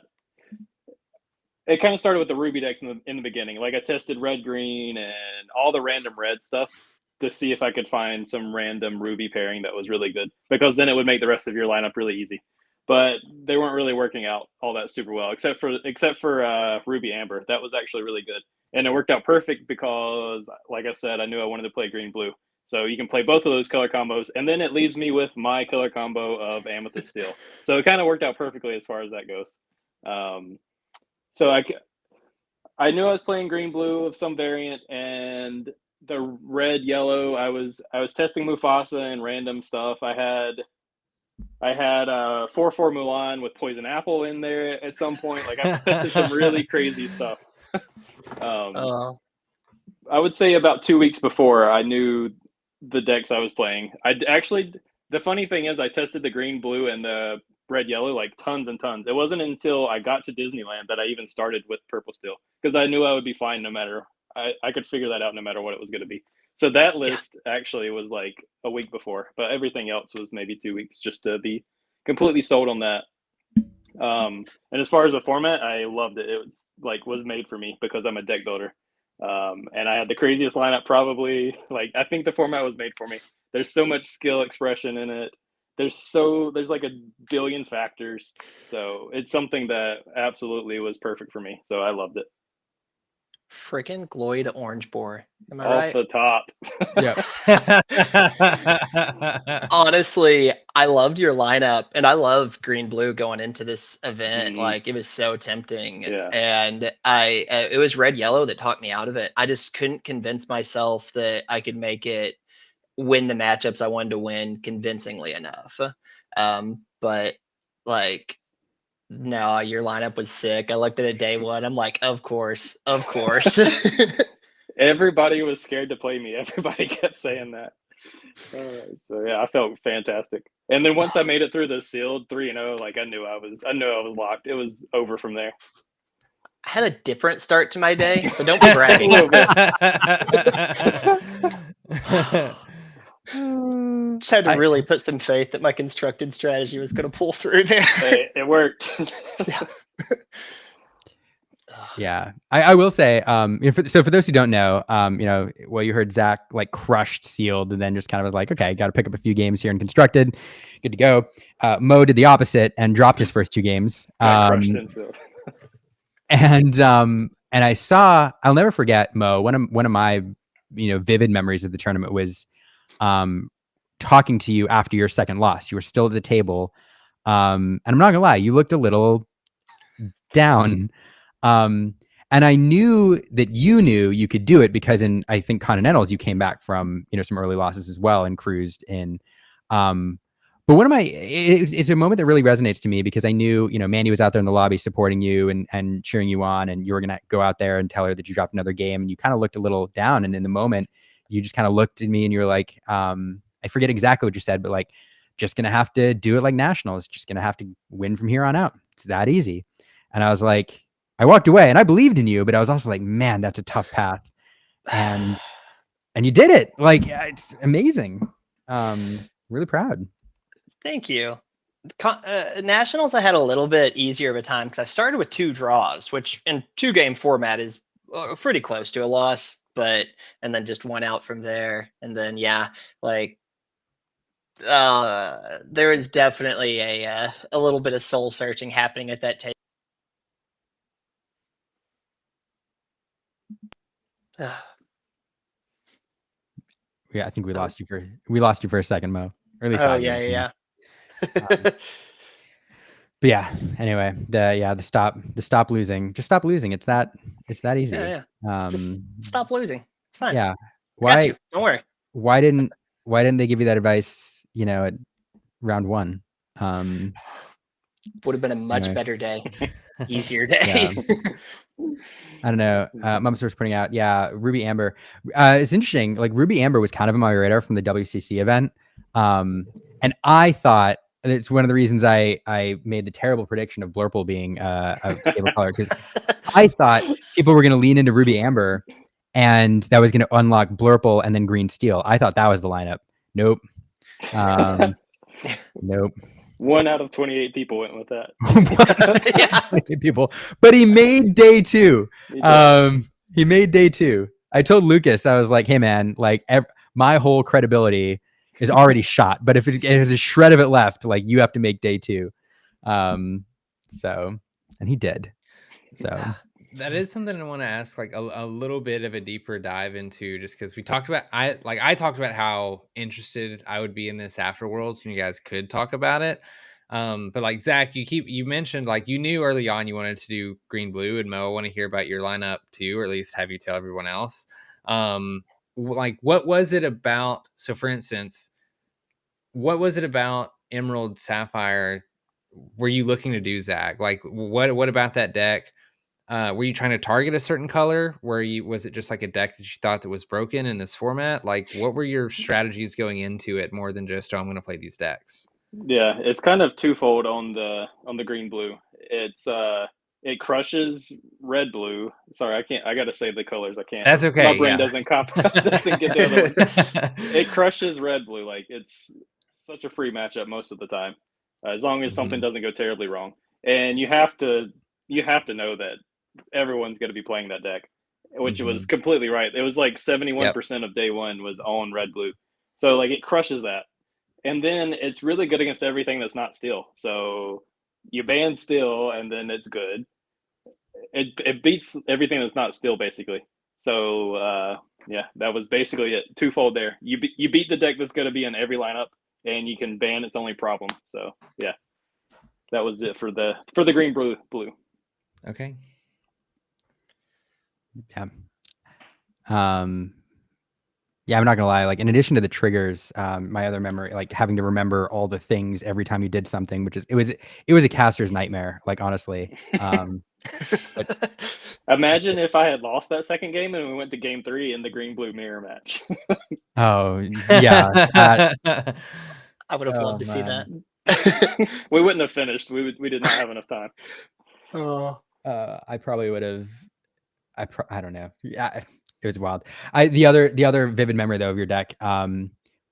It kind of started with the Ruby decks in the beginning. Like, I tested red, green, and all the random red stuff to see if I could find some random Ruby pairing that was really good, because then it would make the rest of your lineup really easy. But they weren't really working out all that super well, except for Ruby Amber. That was actually really good. And it worked out perfect because, like I said, I knew I wanted to play green blue. So you can play both of those color combos, and then it leaves me with my color combo of Amethyst Steel. So it kind of worked out perfectly as far as that goes. So I knew I was playing green blue of some variant, and the red yellow, I was testing Mufasa and random stuff. I had 4/4 Mulan with Poison Apple in there at some point. Like, I tested some really crazy stuff. I would say about 2 weeks before I knew the decks I was playing. The funny thing is, I tested the green blue and the red yellow like tons and tons. It wasn't until I got to Disneyland that I even started with purple steel, because I knew I would be fine no matter. I could figure that out no matter what it was going to be. So that list actually was like a week before, but everything else was maybe 2 weeks just to be completely sold on that. And as far as the format, I loved it. It was made for me because I'm a deck builder. And I had the craziest lineup probably. Like, I think the format was made for me. There's so much skill expression in it. There's like a billion factors. So it's something that absolutely was perfect for me. So I loved it. Freaking Gloyd Orange Boar. Am I right? Off the top. Yep. Honestly, I loved your lineup, and I love green blue going into this event. Like, it was so tempting. Yeah. And it was red yellow that talked me out of it. I just couldn't convince myself that I could make it win the matchups I wanted to win convincingly enough. But like, no, your lineup was sick. I looked at it day one. I'm like, of course. Everybody was scared to play me. Everybody kept saying that. So yeah, I felt fantastic. And then once I made it through the sealed 3-0, like I knew I was locked. It was over from there. I had a different start to my day, so don't be bragging. Just had to really put some faith that my constructed strategy was going to pull through there. Hey, it worked. Yeah, I will say, so for those who don't know, you heard Zach like crushed sealed and then just kind of was like, okay, got to pick up a few games here in constructed, good to go. Mo did the opposite and dropped his first 2 games. Crushed in sealed. And I saw, I'll never forget, Mo, one of my vivid memories of the tournament was talking to you after your second loss. You were still at the table, and I'm not gonna lie, you looked a little down. And I knew that you knew you could do it because in, I think, Continentals, you came back from, some early losses as well and cruised in. But it's a moment that really resonates to me because I knew, Mandy was out there in the lobby supporting you and cheering you on, and you were going to go out there and tell her that you dropped another game, and you kind of looked a little down. And in the moment, you just kind of looked at me and you were like, I forget exactly what you said, but like, just going to have to do it like nationals, just going to have to win from here on out. It's that easy. And I was like, I walked away and I believed in you, but I was also like, man, that's a tough path. And you did it. Like, it's amazing. Really proud. Thank you. Nationals, I had a little bit easier of a time because I started with 2 draws, which in 2-game format is pretty close to a loss, and then just 1 out from there. And then, there was definitely a little bit of soul searching happening at that table. Yeah, I think we lost you for a second, Mo. Or at least yeah. But yeah, anyway, the stop losing. Just stop losing. It's that easy. Yeah. Just stop losing. It's fine. Yeah. Why? Got you. Don't worry. Why didn't they give you that advice, at round 1? Would have been a much better day. Easier day. I don't know. Mumster was putting out, Ruby Amber. It's interesting. Like, Ruby Amber was kind of on my radar from the WCC event. And I thought it's one of the reasons I made the terrible prediction of Blurple being a stable color, because I thought people were going to lean into Ruby Amber and that was going to unlock Blurple and then Green Steel. I thought that was the lineup. Nope. Nope. 1 out of 28 people went with that. People, but he made day 2. He made day 2. I told Lucas, I was like, hey man, like my whole credibility is already shot, but if it has a shred of it left, like you have to make day 2. And he did. So that is something I want to ask, like a little bit of a deeper dive into, just because we talked about, I talked about how interested I would be in this after Worlds, and you guys could talk about it. But like Zach, you mentioned like you knew early on you wanted to do green blue, and Mo, I want to hear about your lineup too, or at least have you tell everyone else. Like what was it about? So for instance, what was it about Emerald Sapphire? Were you looking to do, Zach? Like what about that deck? Were you trying to target a certain color? Was it just like a deck that you thought that was broken in this format? Like, what were your strategies going into it more than just, I'm going to play these decks? Yeah, it's kind of twofold on the green blue. It's it crushes red blue. Sorry, I got to say the colors. I can't. That's okay. My brain doesn't get the other ones. It crushes red blue. Like, it's such a free matchup most of the time, as long as something doesn't go terribly wrong. And you have to know that everyone's going to be playing that deck, which was completely right. It was like 71% of day 1 was on red blue, so like it crushes that. And then it's really good against everything that's not steel. So you ban steel and then it's good. It beats everything that's not steel basically. So that was basically it. Twofold there. You beat the deck that's going to be in every lineup, and you can ban its only problem. So yeah, that was it for the green blue. Okay. Yeah. Yeah, I'm not gonna lie. Like, in addition to the triggers, my other memory, like having to remember all the things every time you did something, which is it was a caster's nightmare. Like, honestly, but Imagine if I had lost that second game and we went to game 3 in the green-blue mirror match. Oh, yeah. I would have loved to see that. We wouldn't have finished. We did not have enough time. I probably would have. I don't know. Yeah, it was wild. The other vivid memory though of your deck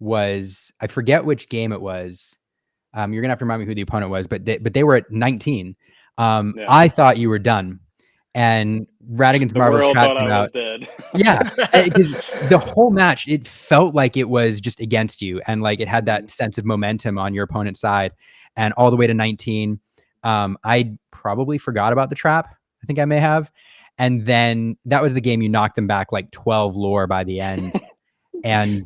was, I forget which game it was. You're gonna have to remind me who the opponent was, but they were at 19. I thought you were done, and Radigan's Marvel's world Trap thought came I out. was dead. Yeah, because the whole match, it felt like it was just against you, and like it had that sense of momentum on your opponent's side, and all the way to 19. I probably forgot about the trap. I think I may have. And then that was the game you knocked them back like 12 lore by the end. And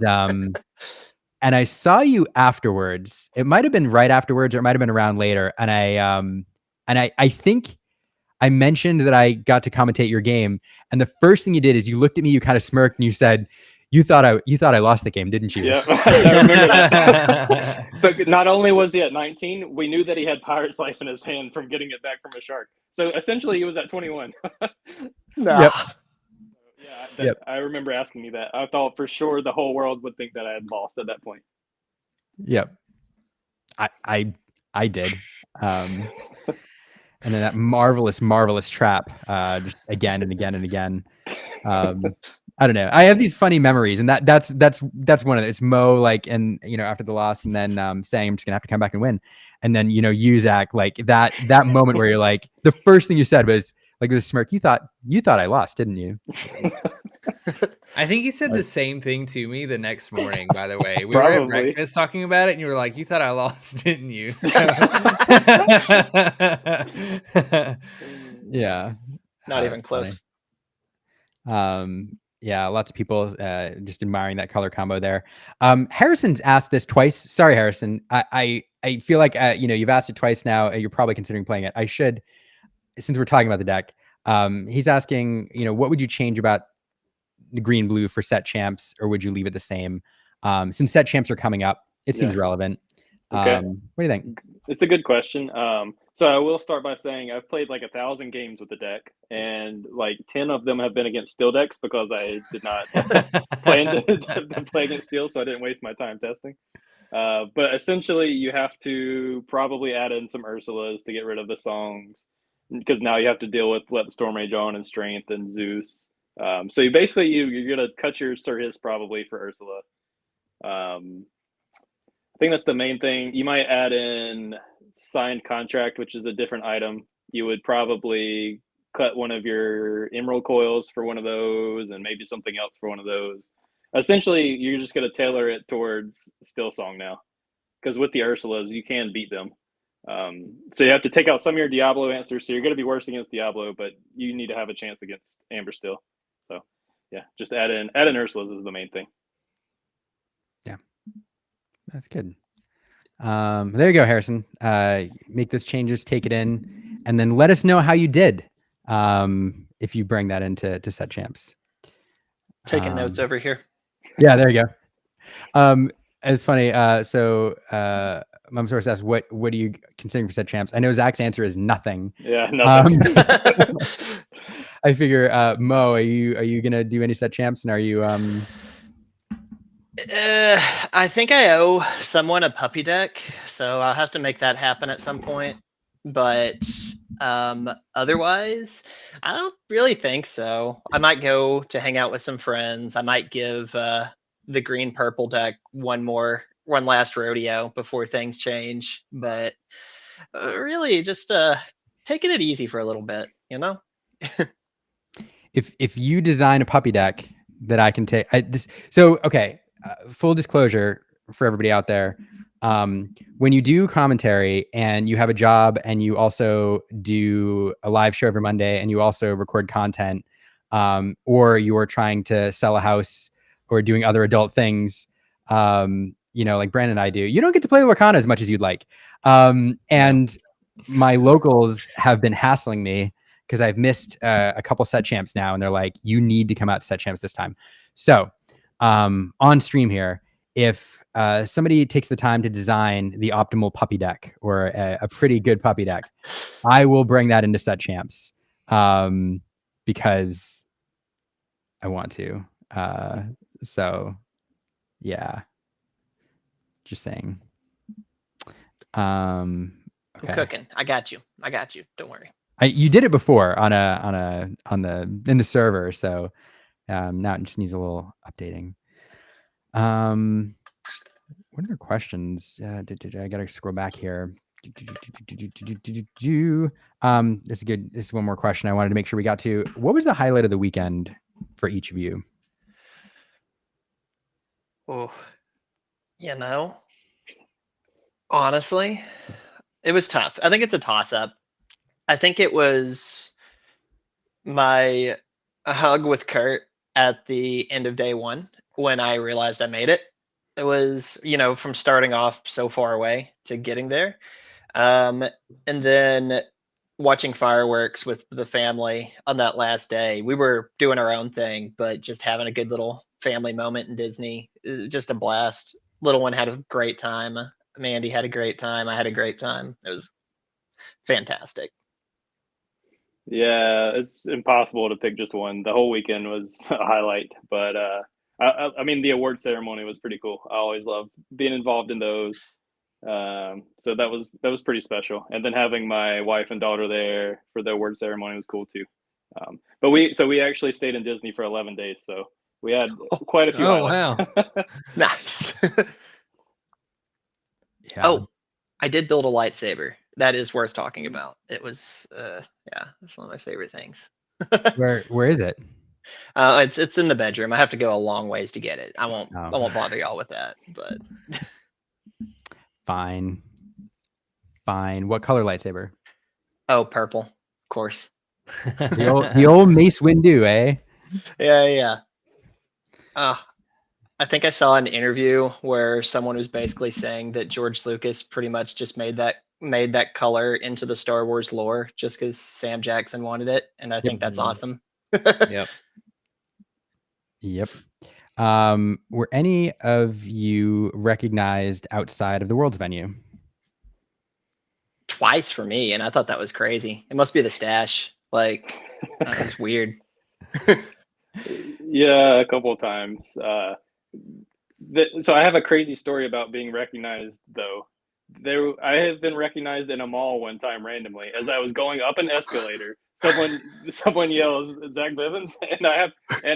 I saw you afterwards. It might have been right afterwards, or it might have been around later. And I think I mentioned that I got to commentate your game. And the first thing you did is you looked at me, you kind of smirked, and you said, you thought I lost the game, didn't you? Yeah, I remember that. But not only was he at 19, we knew that he had Pirate's Life in his hand from getting it back from a shark. So essentially, he was at 21. No. Yep. Yeah, I remember asking you that. I thought for sure the whole world would think that I had lost at that point. Yep. I did. And then that marvelous trap, just again and again and again. I don't know. I have these funny memories, and that's one of it. It's Mo, like, and after the loss, and then saying I'm just gonna have to come back and win, and then Uzak, like that moment where you're like, the first thing you said was like this smirk. You thought I lost, didn't you? I think he said the same thing to me the next morning, by the way. We were at breakfast talking about it, and you were like, you thought I lost, didn't you? So... Yeah. Not even close. Yeah, lots of people just admiring that color combo there. Harrison's asked this twice. Sorry, Harrison. I feel like you've asked it twice now. You're probably considering playing it. I should, since we're talking about the deck. He's asking, what would you change about the green blue for set champs, or would you leave it the same? Since set champs are coming up, it seems relevant. Okay. What do you think? It's a good question. So I will start by saying I've played like 1,000 games with the deck, and like 10 of them have been against steel decks because I did not plan to play against steel, so I didn't waste my time testing. But essentially, you have to probably add in some Ursulas to get rid of the songs, because now you have to deal with Let the Storm Rage On and Strength and Zeus. So you're gonna cut your Sir Hiss probably for Ursula. I think that's the main thing. You might add in Signed Contract, which is a different item. You would probably cut one of your Emerald Coils for one of those, and maybe something else for one of those. Essentially, you're just going to tailor it towards Still Song now, because with the Ursulas, you can beat them. So you have to take out some of your Diablo answers, so you're going to be worse against Diablo, but you need to have a chance against Amber still. So yeah, just add in Ursulas is the main thing. Yeah, that's good. There you go, Harrison. Make those changes, take it in, and then let us know how you did if you bring that into set champs. Taking notes over here. Yeah, there you go. It's funny. So Mom Source asked, what are you considering for set champs? I know Zach's answer is nothing. Yeah, nothing. I figure, Mo, are you gonna do any set champs, and are you I think I owe someone a puppy deck, so I'll have to make that happen at some point. But otherwise, I don't really think so. I might go to hang out with some friends. I might give the green purple deck one last rodeo before things change. But really, just taking it easy for a little bit, If you design a puppy deck that I can take, okay. Full disclosure for everybody out there. When you do commentary and you have a job and you also do a live show every Monday and you also record content, or you're trying to sell a house or doing other adult things, like Brandon and I do, you don't get to play Lorcana as much as you'd like. And my locals have been hassling me because I've missed a couple set champs now, and they're like, you need to come out to set champs this time. So on stream here, if somebody takes the time to design the optimal puppy deck or a pretty good puppy deck, I will bring that into set champs. because I want to. So yeah, just saying. Okay. I'm cooking. I got you. Don't worry. You did it before in the server, so now it just needs a little updating. What are questions? I gotta scroll back here. This is good. This is one more question I wanted to make sure we got to. What was the highlight of the weekend for each of you? Oh, honestly, it was tough. I think it's a toss-up. I think it was my hug with Kurt at the end of day one when I realized I made it. It was, from starting off so far away to getting there. And then watching fireworks with the family on that last day. We were doing our own thing, but just having a good little family moment in Disney. Just a blast. Little one had a great time. Mandy had a great time. I had a great time. It was fantastic. Yeah, it's impossible to pick just one. The whole weekend was a highlight, but I mean, the award ceremony was pretty cool. I always love being involved in those. So that was pretty special. And then having my wife and daughter there for the award ceremony was cool too. But we actually stayed in Disney for 11 days, so we had quite a few highlights. Wow. Nice. Yeah. Oh, I did build a lightsaber. That is worth talking about. It was it's one of my favorite things. Where is it? It's in the bedroom. I have to go a long ways to get it. I won't bother y'all with that, but Fine. What color lightsaber? Oh, purple, of course. the old Mace Windu, eh? Yeah. I think I saw an interview where someone was basically saying that George Lucas pretty much just made that color into the Star Wars lore just because Sam Jackson wanted it, and I think that's awesome. Yep. Were any of you recognized outside of the Worlds venue? Twice for me, and I thought that was crazy. It must be the stash. Like, it's weird. Yeah, a couple of times. So I have a crazy story about being recognized, though. I have been recognized in a mall one time randomly as I was going up an escalator. Someone yells Zach Bivens, and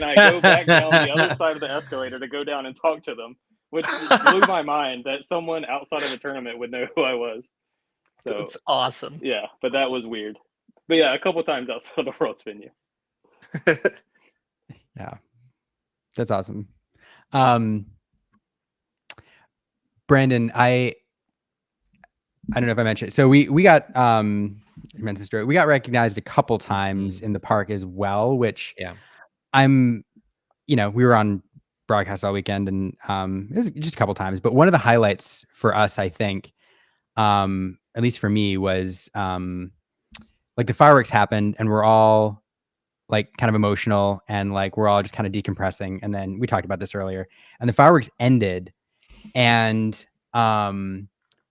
I go back down the other side of the escalator to go down and talk to them, which blew my mind that someone outside of the tournament would know who I was. So it's awesome. Yeah, but that was weird. But yeah, a couple of times outside of the World's venue. Yeah, that's awesome. Brandon, I don't know if I mentioned it. So we got we got recognized a couple times in the park as well, which we were on broadcast all weekend, and it was just a couple times. But one of the highlights for us, I think, at least for me, was like the fireworks happened and we're all like kind of emotional and like we're all just kind of decompressing. And then we talked about this earlier, and the fireworks ended, and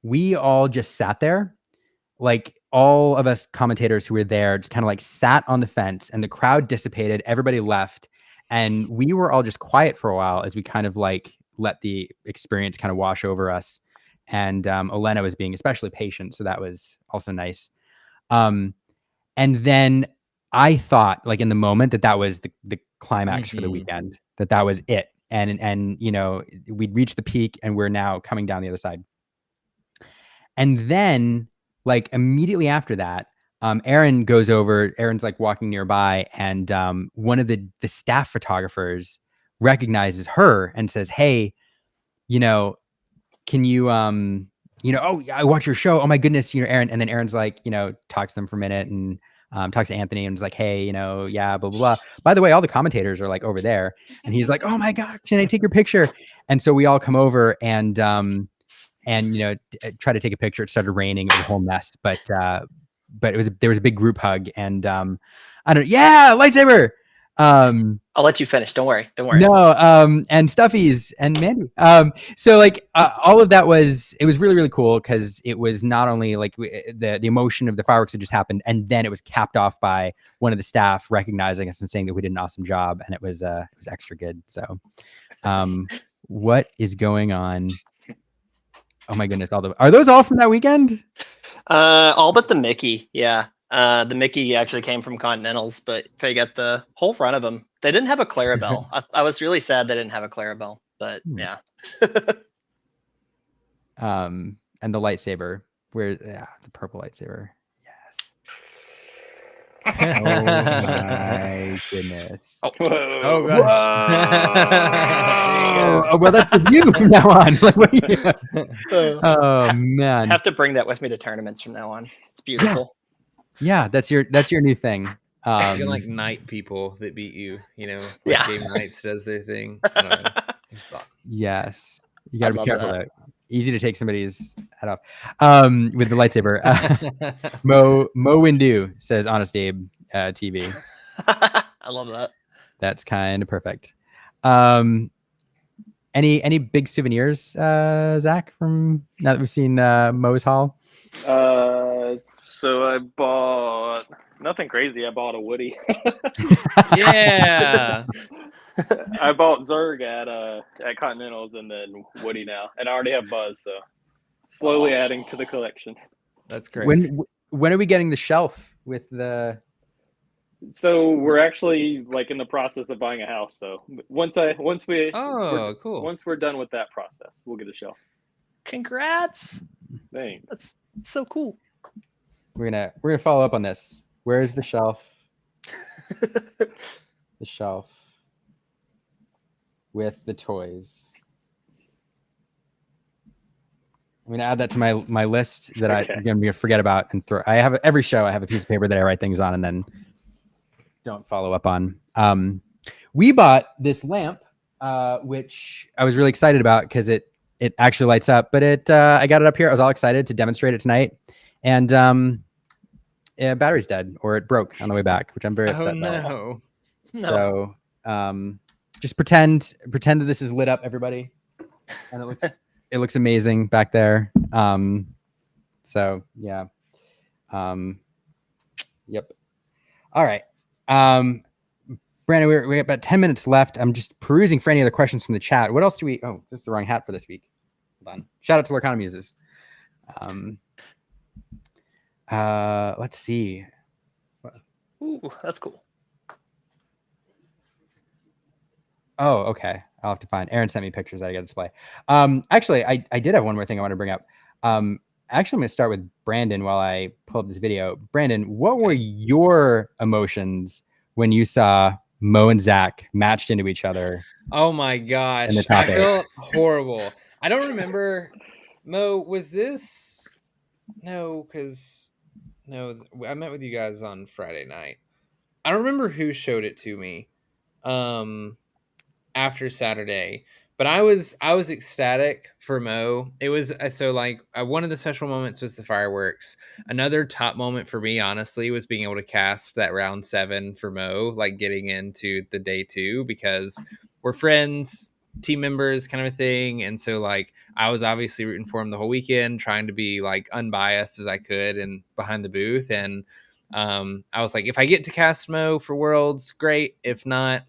we all just sat there, like all of us commentators who were there just kind of like sat on the fence, and the crowd dissipated, everybody left, and we were all just quiet for a while as we kind of like let the experience kind of wash over us. And Elena was being especially patient, so that was also nice. And then I thought, like in the moment, that was the climax for the weekend, that was it, and we'd reached the peak, and we're now coming down the other side. And then, like immediately after that, Aaron goes over. Aaron's like walking nearby, and one of the staff photographers recognizes her and says, "Hey, can you, oh, I watch your show. Oh my goodness, Aaron." And then Aaron's like, talks to them for a minute and talks to Anthony and is like, "Hey, yeah, blah, blah, blah. By the way, all the commentators are like over there." And he's like, "Oh my God, can I take your picture?" And so we all come over and try to take a picture. It started raining. It was a whole mess, but there was a big group hug, and I don't know. Yeah, lightsaber. I'll let you finish. Don't worry. No, and Stuffies and Mandy. So like all of that it was really, really cool because it was not only like the emotion of the fireworks that just happened, and then it was capped off by one of the staff recognizing us and saying that we did an awesome job, and it was extra good. So, what is going on? Oh my goodness! Are those all from that weekend? All but the Mickey. Yeah. The Mickey actually came from Continentals, but they got the whole run of them. They didn't have a Clarabelle. I was really sad they didn't have a Clarabelle, but yeah. And the lightsaber. The purple lightsaber. Yes. Oh my goodness. Oh gosh. Oh, well, that's the view from now on. Oh man. I have to bring that with me to tournaments from now on. It's beautiful. Yeah, that's your new thing. You can like knight people that beat you, like Game Knights does their thing. I don't know. Just thought. Yes. You gotta be careful that. Easy to take somebody's head off. With the lightsaber. Mo Windu says Honest Abe TV. I love that. That's kind of perfect. Any big souvenirs, Zach, from now that we've seen Mo's Hall? So I bought nothing crazy. I bought a Woody. Yeah. I bought Zerg at Continentals and then Woody now, and I already have Buzz, so slowly adding to the collection. That's great. When are we getting the shelf with the? So we're actually like in the process of buying a house. So once we're cool. Once we're done with that process, we'll get a shelf. Congrats! Thanks. That's so cool. We're gonna follow up on this. Where's the shelf? The shelf with the toys. I'm gonna add that to my list that I'm gonna forget about and throw. I have every show. I have a piece of paper that I write things on and then don't follow up on. We bought this lamp, which I was really excited about because it actually lights up. But I got it up here. I was all excited to demonstrate it tonight, and battery's dead or it broke on the way back, which I'm very upset about. No. So just pretend that this is lit up, everybody, and it looks amazing back there. So yeah. Yep. All right. Brandon, we have about 10 minutes left. I'm just perusing for any other questions from the chat. What else do we? Oh, this is the wrong hat for this week. Hold on. Shout out to Lorcana Muses. Let's see. Ooh, that's cool. Oh, okay. I'll have to find. Aaron sent me pictures that I got to display. Actually, I did have one more thing I want to bring up. Actually, I'm going to start with Brandon while I pull up this video. Brandon, what were your emotions when you saw Mo and Zach matched into each other? Oh my gosh. I feel horrible. I don't remember. Mo, was this? No, I met with you guys on Friday night. I don't remember who showed it to me after Saturday. But I was ecstatic for Mo. It was one of the special moments was the fireworks. Another top moment for me, honestly, was being able to cast that round 7 for Mo, like getting into the day 2 because we're friends, team members, kind of a thing. And so like I was obviously rooting for him the whole weekend, trying to be like unbiased as I could and behind the booth. And I was like, if I get to cast Mo for Worlds, great. If not,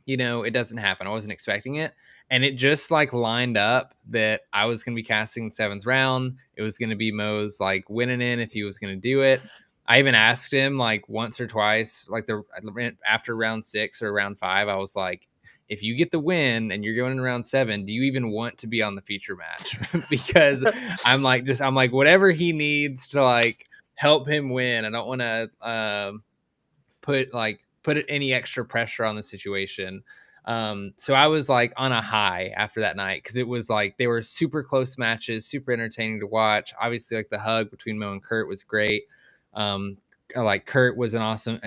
it doesn't happen. I wasn't expecting it. And it just like lined up that I was going to be casting the 7th round. It was going to be Mo's like winning in if he was going to do it. I even asked him like once or twice, like after round 6 or round 5, I was like, if you get the win and you're going in round 7, do you even want to be on the feature match? Because I'm like, whatever he needs to like help him win. I don't want to put any extra pressure on the situation. So I was like on a high after that night because it was like they were super close matches, super entertaining to watch. Obviously, like the hug between Mo and Kurt was great. Like Kurt was an awesome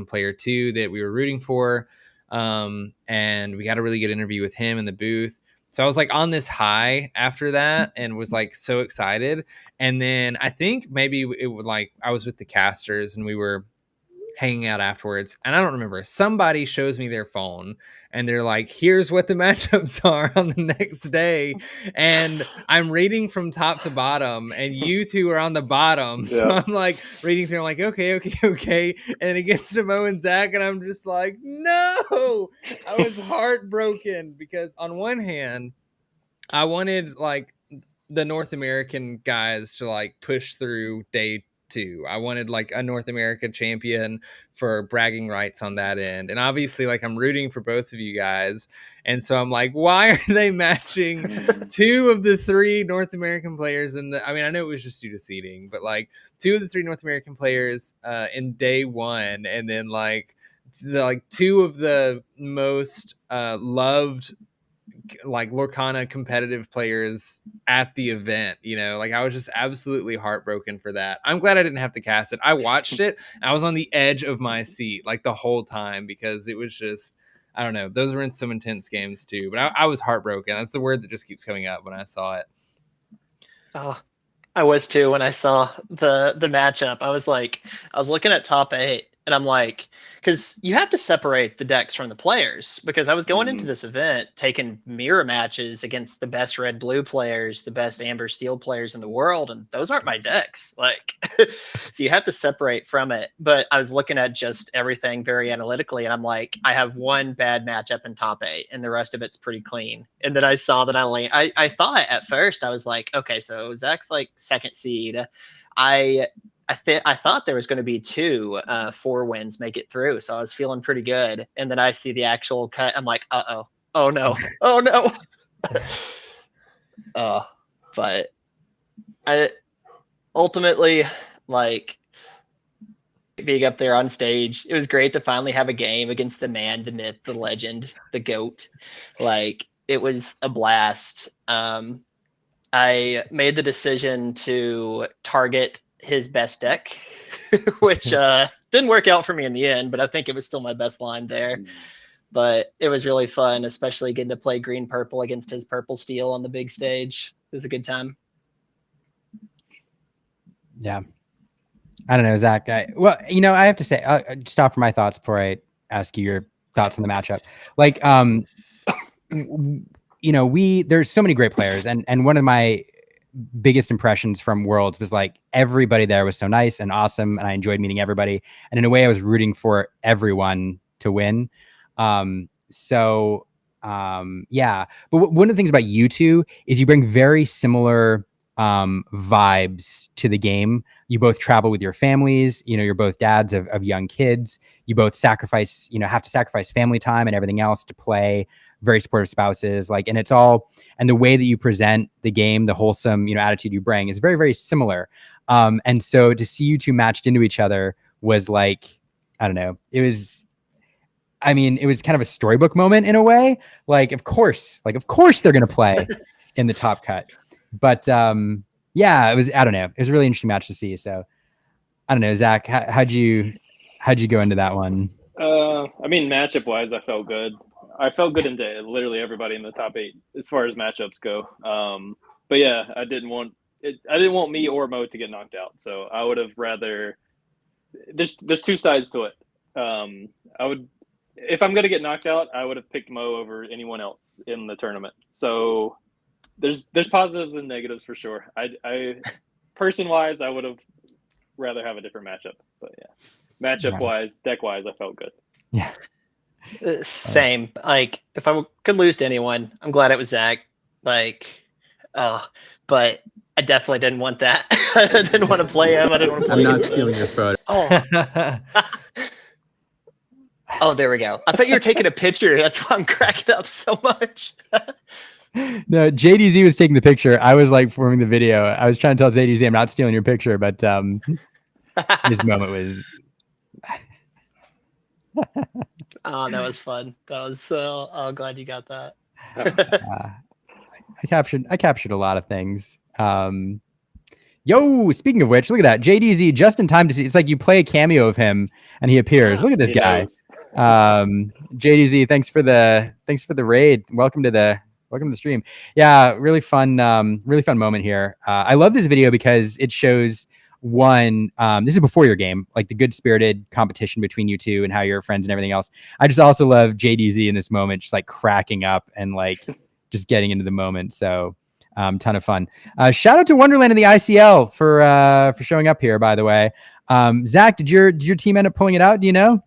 player too that we were rooting for. And we got a really good interview with him in the booth. So I was like on this high after that and was like so excited. And then I think maybe it would like I was with the casters and we were hanging out afterwards, and I don't remember. Somebody shows me their phone, and they're like, "Here's what the matchups are on the next day," and I'm reading from top to bottom, and you two are on the bottom, so I'm like reading through. I'm like, okay, and it gets to Mo and Zach, and I'm just like, no. I was heartbroken because on one hand, I wanted like the North American guys to like push through day 2. I wanted like a North America champion for bragging rights on that end. And obviously like I'm rooting for both of you guys. And so I'm like, why are they matching 2 of the 3 North American players I mean, I know it was just due to seeding, but like 2 of the 3 North American players in day 1, and then like 2 of the most loved like Lorcana competitive players at the event, you know, like I was just absolutely heartbroken for that. I'm glad I didn't have to cast it. I watched it. I was on the edge of my seat like the whole time because it was just, I don't know. Those were in some intense games too, but I was heartbroken. That's the word that just keeps coming up when I saw it. Oh, I was too when I saw the matchup. I was looking at top 8, and I'm like, because you have to separate the decks from the players, because I was going into this event taking mirror matches against the best red blue players, the best amber steel players in the world, and those aren't my decks. Like, so you have to separate from it. But I was looking at just everything very analytically, and I'm like, I have one bad matchup in top 8, and the rest of it's pretty clean. And then I saw that I thought at first, I was like, okay, so Zach's like 2nd seed. I thought there was going to be 2 4 wins make it through, so I was feeling pretty good. And then I see the actual cut. I'm like, oh no, oh no. But I ultimately, like, being up there on stage, it was great to finally have a game against the man, the myth, the legend, the GOAT. Like, it was a blast. I made the decision to target his best deck, which didn't work out for me in the end, but I think it was still my best line there. But it was really fun, especially getting to play green purple against his purple steel on the big stage. It was a good time. Yeah. I don't know, Zach. Well, you know, I have to say, just offer my thoughts before I ask you your thoughts on the matchup. Like, you know, there's so many great players, and one of my biggest impressions from Worlds was like everybody there was so nice and awesome, and I enjoyed meeting everybody, and in a way I was rooting for everyone to win. Yeah, but one of the things about you two is you bring very similar vibes to the game. You both travel with your families, you know, you're both dads of young kids. You both sacrifice, you know, have to sacrifice family time and everything else to play. Very supportive spouses, like, and it's all, and the way that you present the game, the wholesome, you know, attitude you bring is very, very similar. And so to see you two matched into each other was like, I don't know, it was kind of a storybook moment in a way. Like, of course they're going to play in the top cut. But yeah, I don't know. It was a really interesting match to see. So I don't know, Zach, how'd you go into that one? I mean, matchup wise, I felt good. I felt good into literally everybody in the top 8 as far as matchups go. But yeah, I didn't want me or Mo to get knocked out. So I would have rather. There's 2 sides to it. If I'm gonna get knocked out, I would have picked Mo over anyone else in the tournament. So there's positives and negatives for sure. I person wise, I would have rather have a different matchup. But yeah, matchup wise, deck wise, I felt good. Yeah. Same. Like, if I could lose to anyone, I'm glad it was Zach. Like, but I definitely didn't want that. I didn't want to play him. I didn't want to play him. I'm not stealing your photo. Oh, there we go. I thought you were taking a picture. That's why I'm cracking up so much. No, JDZ was taking the picture. I was like forming the video. I was trying to tell JDZ I'm not stealing your picture, but this moment was. Oh, that was fun. That was so. Oh, glad you got that. I captured a lot of things. Yo, speaking of which, look at that. JDZ just in time to see. It's like you play a cameo of him and he appears. Look at this guy. JDZ, thanks for the raid. Welcome to the stream. Yeah, really fun moment here. I love this video because it shows One, this is before your game, like the good spirited competition between you two and how you're friends and everything else. I just also love JDZ in this moment, just like cracking up and like just getting into the moment. So ton of fun. Shout out to Wonderland and the ICL for showing up here, by the way. Zach, did your team end up pulling it out? Do you know?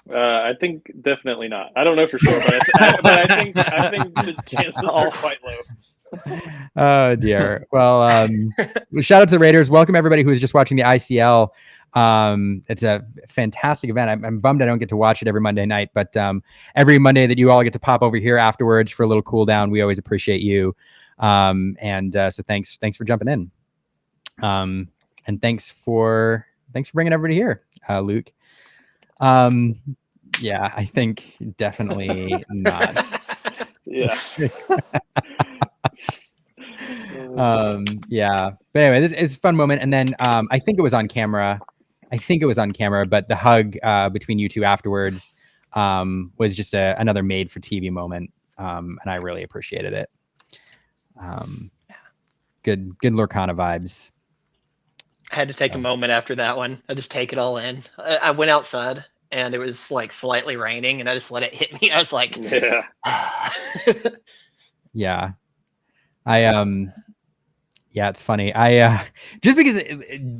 I think definitely not. I don't know for sure, but I think the chances are quite low. Oh dear. Well, shout out to the Raiders. Welcome everybody who is just watching the ICL. It's a fantastic event. I'm bummed I don't get to watch it every Monday night, but every Monday that you all get to pop over here afterwards for a little cool down, we always appreciate you. So thanks for jumping in. And thanks for bringing everybody here, Luke. Yeah, I think definitely not. Yeah. Yeah. But anyway, this is a fun moment. And then I think it was on camera. But the hug between you two afterwards was just another made for TV moment. And I really appreciated it. Good Lorcana vibes. I had to take a moment after that one. I just take it all in. I went outside and it was like slightly raining and I just let it hit me. I was like, yeah. Yeah. Yeah, it's funny. I just because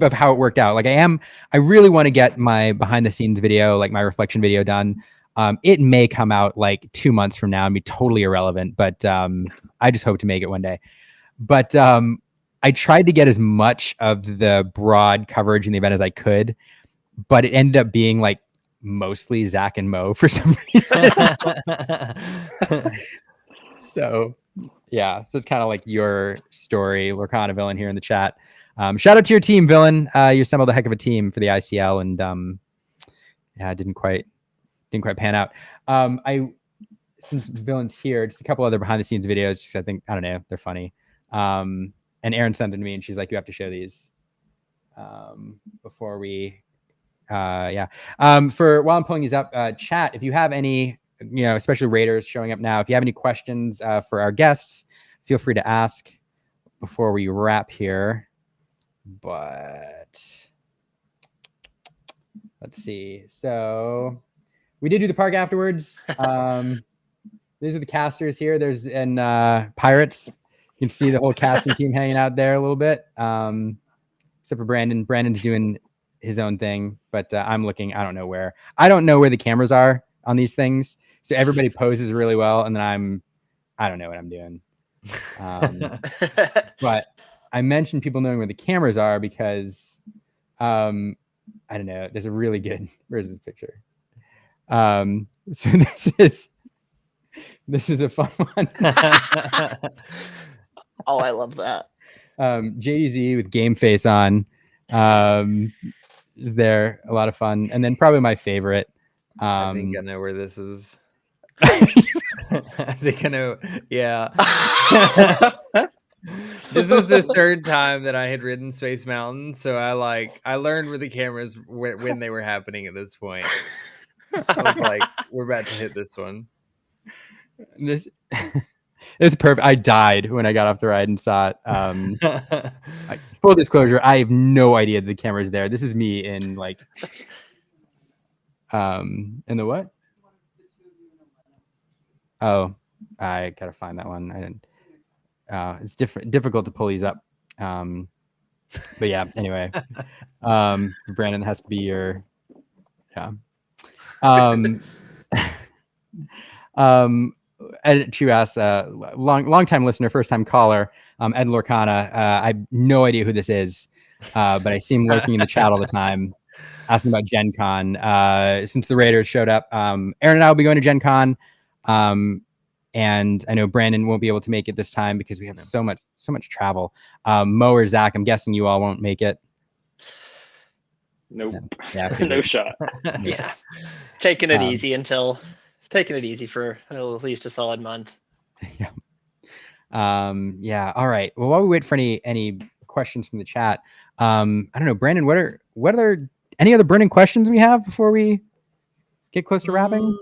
of how it worked out, like I really want to get my behind the scenes video, like my reflection video done. It may come out like 2 months from now and be totally irrelevant, but I just hope to make it one day. But I tried to get as much of the broad coverage in the event as I could, but it ended up being like mostly Zach and Mo for some reason. So yeah, so it's kind of like your story, Lorcana Villain here in the chat. Shout out to your team, Villain. You assembled a heck of a team for the ICL, and yeah, it didn't quite pan out. Since Villain's here, just a couple other behind the scenes videos. Just I don't know, they're funny. And Erin sent them to me, and she's like, "You have to show these before we." Yeah. For while I'm pulling these up, chat. If you have any, especially Raiders showing up now, if you have any questions for our guests, feel free to ask before we wrap here. But let's see. So we did do the park afterwards. These are the casters here. There's Pirates. You can see the whole casting team hanging out there a little bit. Except for Brandon. Brandon's doing his own thing, but I'm looking. I don't know where the cameras are on these things. So everybody poses really well, and then I don't know what I'm doing. But I mentioned people knowing where the cameras are because I don't know. There's a really good. Where's this picture? So this is a fun one. Oh, I love that. JDZ with game face on. Is there a lot of fun, and then probably my favorite. I think I know where this is. I think I know. Yeah. This is the third time that I had ridden Space Mountain, so I learned where the cameras when they were happening at this point. I was like, we're about to hit this one. This is perfect. I died when I got off the ride and saw it. Full disclosure, I have no idea the camera's there. This is me in like in the what? Oh, I gotta find that one. I didn't. It's difficult to pull these up. But yeah. Anyway, Brandon has to be your. Yeah. Ed Chu asks, long time listener, first time caller, Ed Lorcana. I have no idea who this is, but I see him lurking in the chat all the time, asking about Gen Con. Since the Raiders showed up, Aaron and I will be going to Gen Con, and I know Brandon won't be able to make it this time because we have so much travel. Mo or Zach, I'm guessing you all won't make it. Nope. Yeah, no shot. Yeah, taking it easy for at least a solid month. Yeah. Yeah. All right. Well, while we wait for any questions from the chat, I don't know, Brandon, what are any other burning questions we have before we get close to wrapping?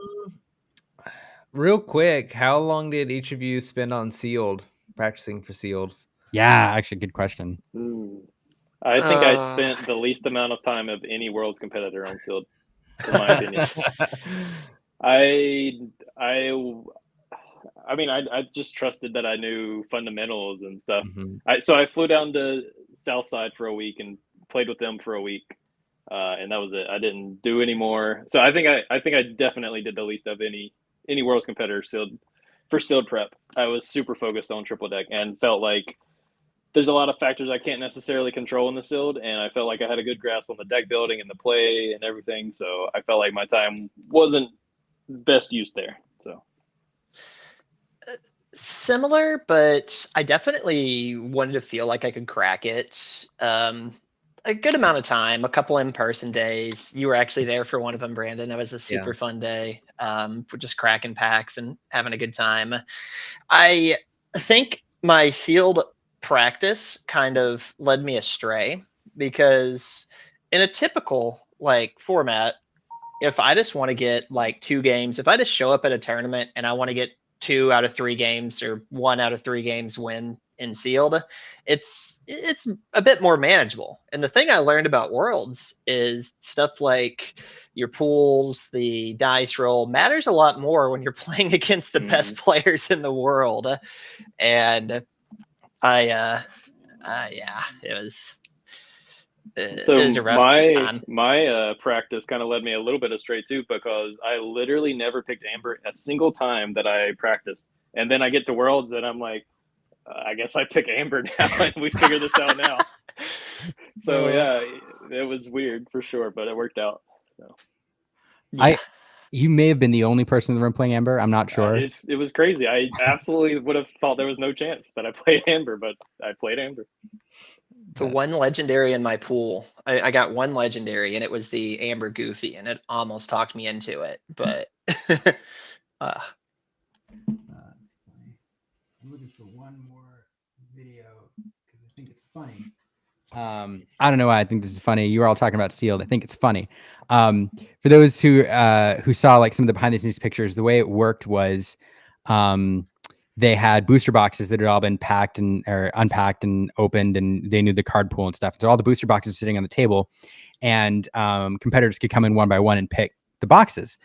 Real quick, how long did each of you spend on Sealed, practicing for Sealed? Yeah, actually, good question. I think I spent the least amount of time of any Worlds competitor on sealed, in my opinion. I mean, I just trusted that I knew fundamentals and stuff. So I flew down to Southside for a week and played with them for a week, and that was it. I didn't do any more. So I think I definitely did the least of any Worlds competitor sealed prep. I was super focused on triple deck and felt like there's a lot of factors I can't necessarily control in the sealed, and I felt like I had a good grasp on the deck building and the play and everything. So I felt like my time wasn't best used there. So similar, but I definitely wanted to feel like I could crack it. A good amount of time, a couple in-person days. You were actually there for one of them, Brandon. It was a super fun day. For just cracking packs and having a good time. I think my sealed practice kind of led me astray, because in a typical like format, if I just want to get like 2 games, if I just show up at a tournament and I want to get 2 out of 3 games or 1 out of 3 games win in sealed, it's a bit more manageable. And the thing I learned about Worlds is stuff like your pools, the dice roll matters a lot more when you're playing against the best players in the world. And yeah, it was. So it was a rough my practice kind of led me a little bit astray too, because I literally never picked Amber a single time that I practiced, and then I get to Worlds and I'm like, I guess I pick Amber now, and we figure this out now. So yeah, it was weird for sure, but it worked out. So. Yeah. You may have been the only person in the room playing Amber. I'm not sure. It was crazy. I absolutely would have thought there was no chance that I played Amber, but I played Amber. The one legendary in my pool, I got one legendary, and it was the Amber Goofy, and it almost talked me into it. But that's funny. I'm looking for one more video because I think it's funny. I don't know why I think this is funny. You were all talking about sealed. I think it's funny. For those who saw like some of the behind the scenes pictures, the way it worked was they had booster boxes that had all been packed or unpacked and opened, and they knew the card pool and stuff. So all the booster boxes sitting on the table, and competitors could come in one by one and pick the boxes.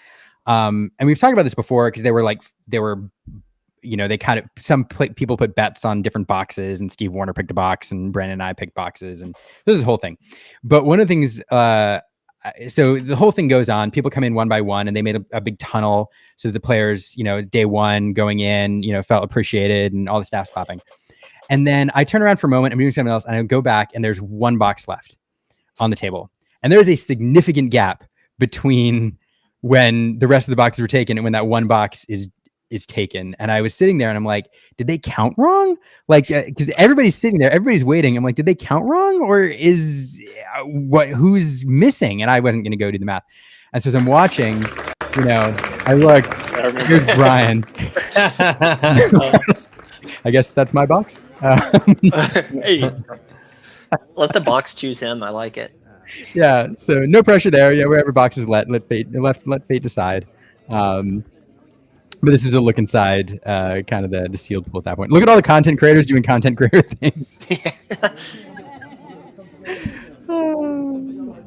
And we've talked about this before because they were you know, they kind of, people put bets on different boxes, and Steve Warner picked a box and Brandon and I picked boxes, and this is the whole thing. But one of the things, so the whole thing goes on, people come in one by one, and they made a big tunnel. So the players, you know, day one going in, you know, felt appreciated, and all the staff's clapping. And then I turn around for a moment, I'm doing something else, and I go back, and there's one box left on the table. And there's a significant gap between when the rest of the boxes were taken and when that one box is taken. And I was sitting there and I'm like, did they count wrong? Like, because everybody's sitting there, everybody's waiting. I'm like, did they count wrong, or is who's missing? And I wasn't going to go do the math. And so as I'm watching, you know, I look, here's Brian. I guess that's my box. Hey, let the box choose him. I like it. Yeah. So no pressure there. Yeah. Wherever box is let fate decide. But this is a look inside kind of the sealed pool at that point. Look at all the content creators doing content creator things.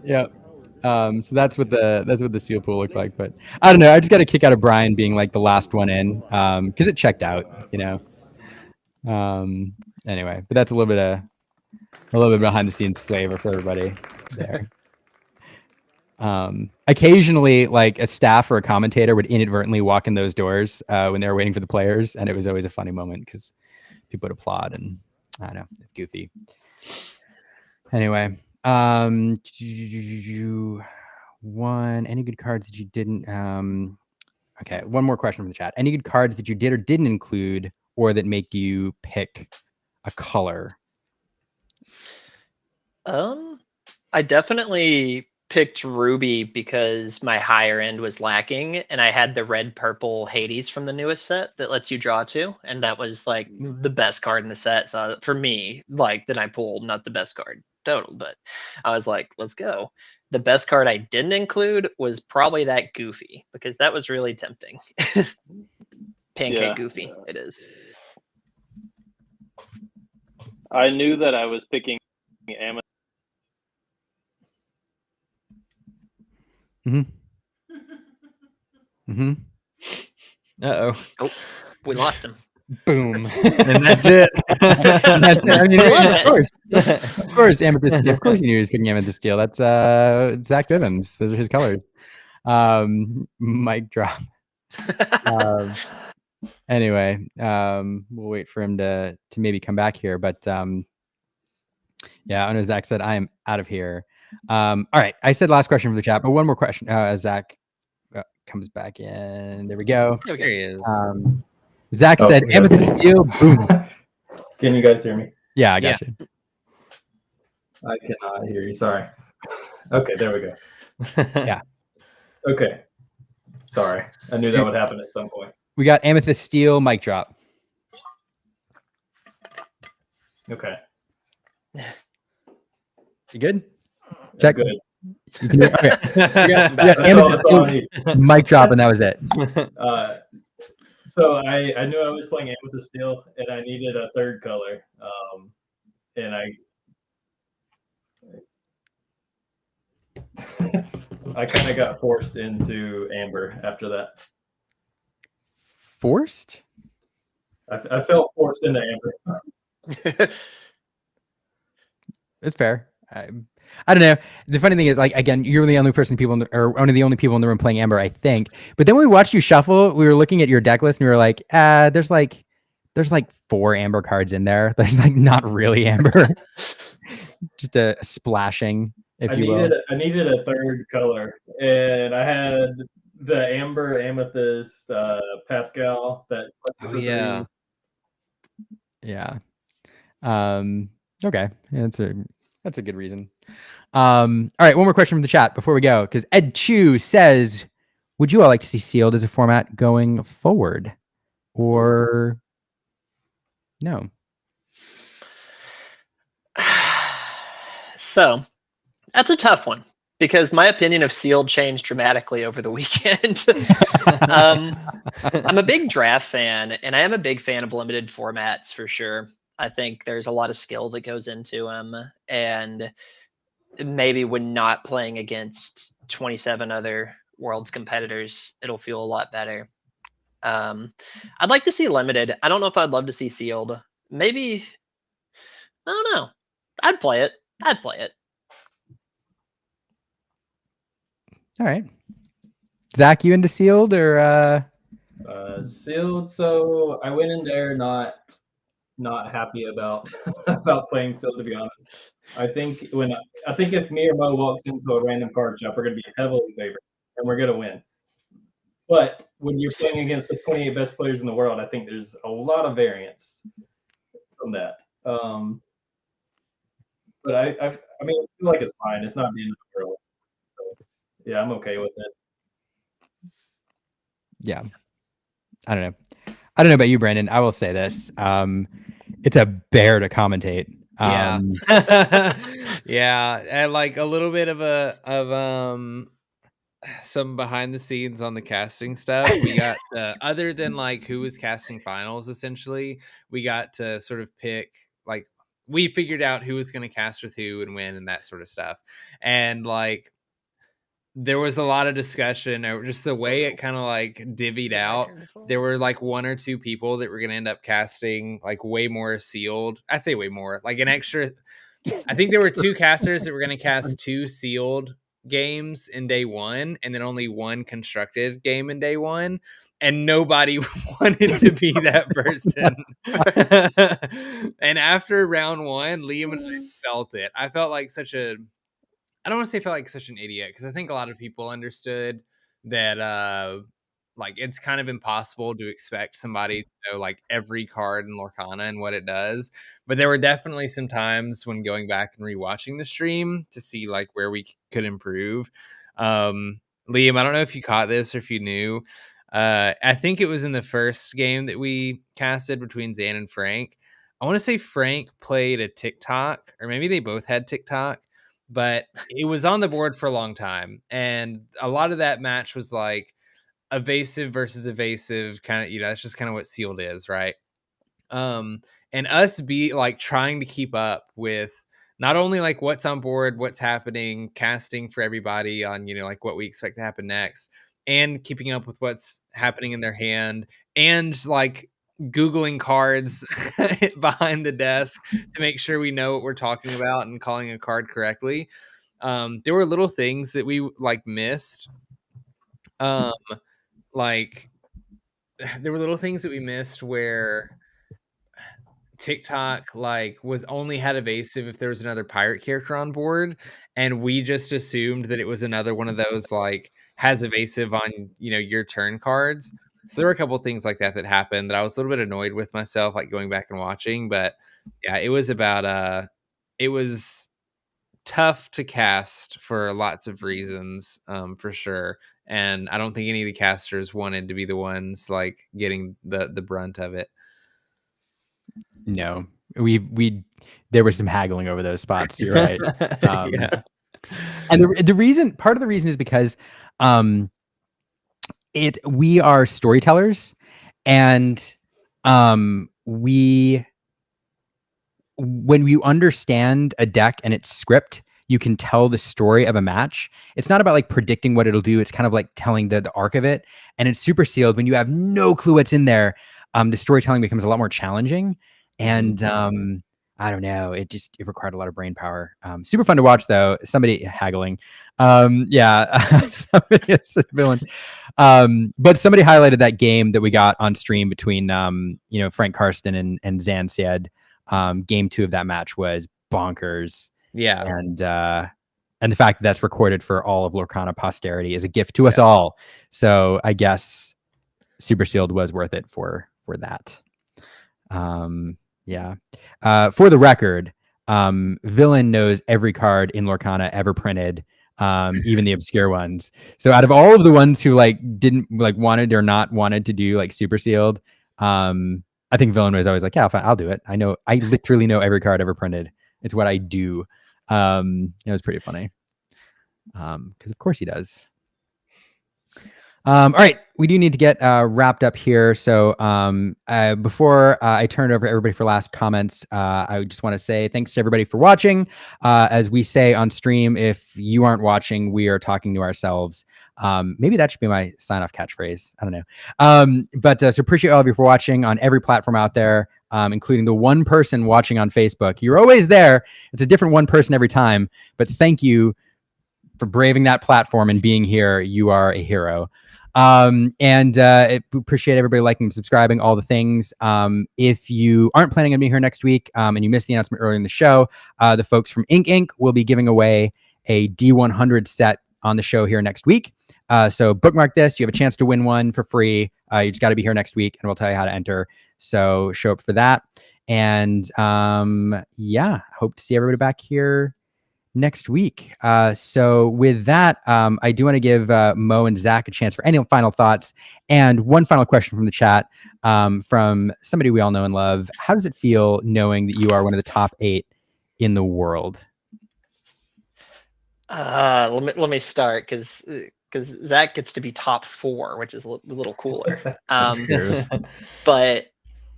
Yeah. So that's what the sealed pool looked like. But I don't know. I just got a kick out of Brian being like the last one in because it checked out, you know. Anyway, but that's a little bit behind the scenes flavor for everybody there. Occasionally, like a staff or a commentator would inadvertently walk in those doors when they were waiting for the players, and it was always a funny moment because people would applaud, and I don't know, it's goofy. Anyway, any good cards that you didn't? Okay, one more question from the chat. Any good cards that you did or didn't include, or that make you pick a color? I definitely picked Ruby because my higher end was lacking, and I had the red purple Hades from the newest set that lets you draw 2, and that was like the best card in the set. So for me, like, then I pulled not the best card total, but I was like, let's go. The best card I didn't include was probably that Goofy, because that was really tempting. Pancake Goofy, it is. I knew that I was picking Amethyst Uh-oh. Oh, we lost him. Boom. And that's it. I mean, of course, amethyst. Of course, you knew he was picking amethyst steel. That's Zach Bivens. Those are his colors. Mic drop. Anyway, we'll wait for him to maybe come back here. But yeah, I know Zach said I am out of here. All right, I said last question from the chat, but one more question. Zach comes back in. There we go. Here he is. Zach said amethyst steel. Boom. Can you guys hear me? Yeah, I got you. I cannot hear you. Sorry. Okay, there we go. Yeah. Okay. Sorry. I knew that would happen at some point. We got amethyst steel. Mic drop. Okay. You good? Check. Good. You can okay. We got amethyst steel. Mic drop, and that was it. So I knew I was playing amethyst steel, and I needed a third color. And I kind of got forced into amber after that. Forced? I felt forced into amber. It's fair. I don't know. The funny thing is, like, again, you're the only person or one of the only people in the room playing amber, I think. But then when we watched you shuffle, we were looking at your deck list and we were like, there's like 4 amber cards in there. There's like not really amber. Just a splashing, if you will. I needed a third color, and I had the amber, amethyst, Pascal. Oh yeah. Yeah. Okay. That's a good reason. All right, one more question from the chat before we go, because Ed Chu says, would you all like to see sealed as a format going forward, or no? So that's a tough one, because my opinion of sealed changed dramatically over the weekend. I'm a big draft fan, and I am a big fan of limited formats for sure. I think there's a lot of skill that goes into them, and maybe when not playing against 27 other Worlds competitors, it'll feel a lot better. I'd like to see limited. I don't know if I'd love to see sealed. Maybe, I don't know. I'd play it. All right. Zach, you into sealed or sealed? So I went in there not happy about about playing sealed, to be honest. I think if me or Mo walks into a random card shop, we're gonna be heavily favored and we're gonna win. But when you're playing against the 28 best players in the world, I think there's a lot of variance from that. But I mean, I feel like it's fine. It's not the end of the world. So, yeah, I'm okay with it. Yeah. I don't know about you, Brandon. I will say this. It's a bear to commentate. Yeah. Yeah. And like a little bit of some behind the scenes on the casting stuff. We got other than like who was casting finals, essentially, we got to sort of pick, like, we figured out who was going to cast with who and when and that sort of stuff. And like there was a lot of discussion, or just the way it kind of like divvied out. There were like 1 or 2 people that were going to end up casting like way more sealed. I say way more, like an extra. I think there were 2 casters that were going to cast 2 sealed games in day 1, and then only 1 constructed game in day 1. And nobody wanted to be that person. And after round 1, Liam and I felt it. I felt like I don't want to say felt like such an idiot, because I think a lot of people understood that like it's kind of impossible to expect somebody to know like every card in Lorcana and what it does. But there were definitely some times when going back and rewatching the stream to see like where we could improve. Liam, I don't know if you caught this or if you knew. I think it was in the first game that we casted between Zan and Frank. I want to say Frank played a TikTok, or maybe they both had TikTok, but it was on the board for a long time. And a lot of that match was like evasive versus evasive, kind of, that's just kind of what sealed is, right? And us be like trying to keep up with not only like what's on board, what's happening, casting for everybody on, like what we expect to happen next, and keeping up with what's happening in their hand, and like Googling cards behind the desk to make sure we know what we're talking about and calling a card correctly. There were little things that we like missed. Like there were little things that we missed where TikTok like was only had evasive if there was another pirate character on board, and we just assumed that it was another one of those like has evasive on your turn cards. So there were a couple of things like that happened that I was a little bit annoyed with myself, like going back and watching. But yeah, it was about it was tough to cast for lots of reasons, for sure. And I don't think any of the casters wanted to be the ones like getting the brunt of it. No, there was some haggling over those spots. You're right. Yeah. And part of the reason is because we are storytellers, and when you understand a deck and its script, you can tell the story of a match. It's not about like predicting what it'll do. It's kind of like telling the arc of it. And it's super sealed. When you have no clue what's in there, the storytelling becomes a lot more challenging. And I don't know, it required a lot of brain power. Super fun to watch though. Somebody haggling. Yeah, somebody is a villain. But somebody highlighted that game that we got on stream between Frank Karsten and Zan Syed. Game 2 of that match was bonkers. Yeah. And the fact that that's recorded for all of Lorcana posterity is a gift to us all. So I guess Super Sealed was worth it for that. Yeah. For the record, Villain knows every card in Lorcana ever printed, even the obscure ones. So out of all of the ones who like didn't like wanted or not wanted to do like Super Sealed, I think Villain was always like, yeah, fine, I'll do it. I literally know every card ever printed. It's what I do. It was pretty funny. Because of course he does. All right, we do need to get wrapped up here. So before I turn it over to everybody for last comments, I just want to say thanks to everybody for watching. As we say on stream, if you aren't watching, we are talking to ourselves. Maybe that should be my sign-off catchphrase. I don't know. But so appreciate all of you for watching on every platform out there, including the one person watching on Facebook. You're always there. It's a different one person every time. But thank you for braving that platform and being here. You are a hero. And appreciate everybody liking and subscribing, all the things. If you aren't planning on being here next week, and you missed the announcement earlier in the show, the folks from Ink Inc. will be giving away a D100 set on the show here next week. So bookmark this. You have a chance to win one for free. You just got to be here next week and we'll tell you how to enter. So show up for that. And yeah, hope to see everybody back here next week. So with that, I do want to give Mo and Zach a chance for any final thoughts. And one final question from the chat, from somebody we all know and love. How does it feel knowing that you are one of the top 8 in the world? Let me start because Zach gets to be top 4, which is a little cooler. But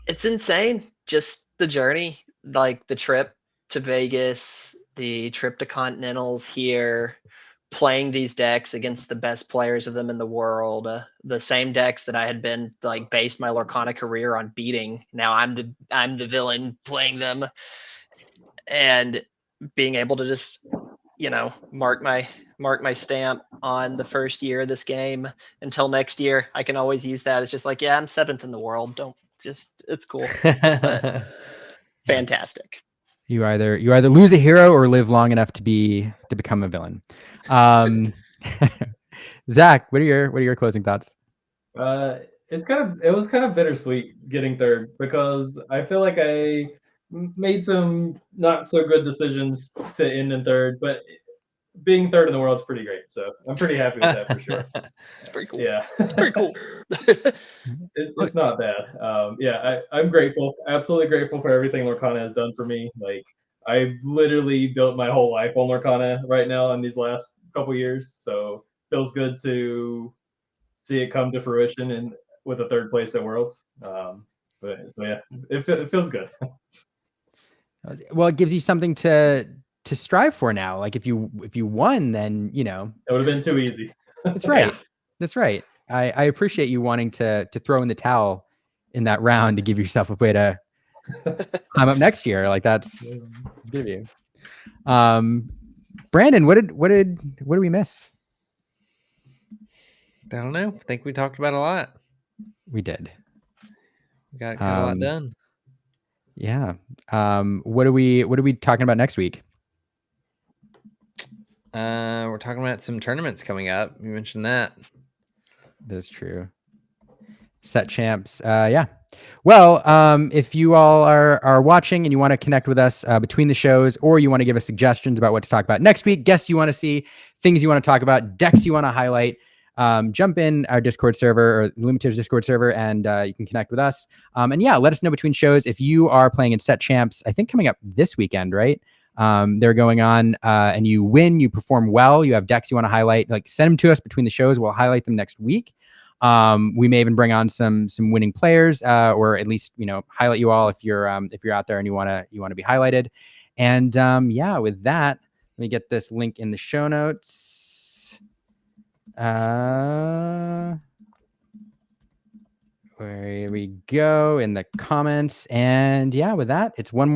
it's insane. Just the journey, like the trip to Vegas, the trip to Continentals here, playing these decks against the best players of them in the world, the same decks that I had been like based my Lorcana career on beating. Now I'm the villain playing them, and being able to just mark my stamp on the first year of this game until next year. I can always use that. It's just like, yeah, I'm 7th in the world. It's cool. But fantastic. You either lose a hero or live long enough to become a villain. Zach, what are your closing thoughts? It was kind of bittersweet getting 3rd because I feel like I made some not so good decisions to end in 3rd, but being 3rd in the world is pretty great. So I'm pretty happy with that for sure. It's pretty cool. Yeah, it's pretty cool. It's not bad. Yeah, I'm grateful, absolutely grateful for everything Lorcana has done for me. Like, I've literally built my whole life on Lorcana right now in these last couple years. So feels good to see it come to fruition and with a 3rd place at Worlds. But so yeah, it feels good. Well, it gives you something to to strive for now. Like if you won, then you know it would have been too easy. That's right. Yeah. That's right. I appreciate you wanting to throw in the towel in that round to give yourself a way to climb up next year. Like that's good of you. Brandon, what did we miss? I don't know. I think we talked about a lot. We did. We got a lot done. Yeah. What are we talking about next week? We're talking about some tournaments coming up. You mentioned that. That's true. Set champs. Yeah. Well, if you all are watching and you want to connect with us between the shows, or you want to give us suggestions about what to talk about next week, guests you want to see, things you want to talk about, decks you want to highlight, jump in our Discord server or Limiters Discord server, and you can connect with us. And yeah, let us know between shows if you are playing in set champs. I think coming up this weekend, right? They're going on, and you win, you perform well, you have decks you want to highlight. Like send them to us between the shows. We'll highlight them next week. We may even bring on some winning players, or at least highlight you all if you're out there and you want to be highlighted. And yeah, with that, let me get this link in the show notes. Where we go in the comments, and yeah, with that, it's one more.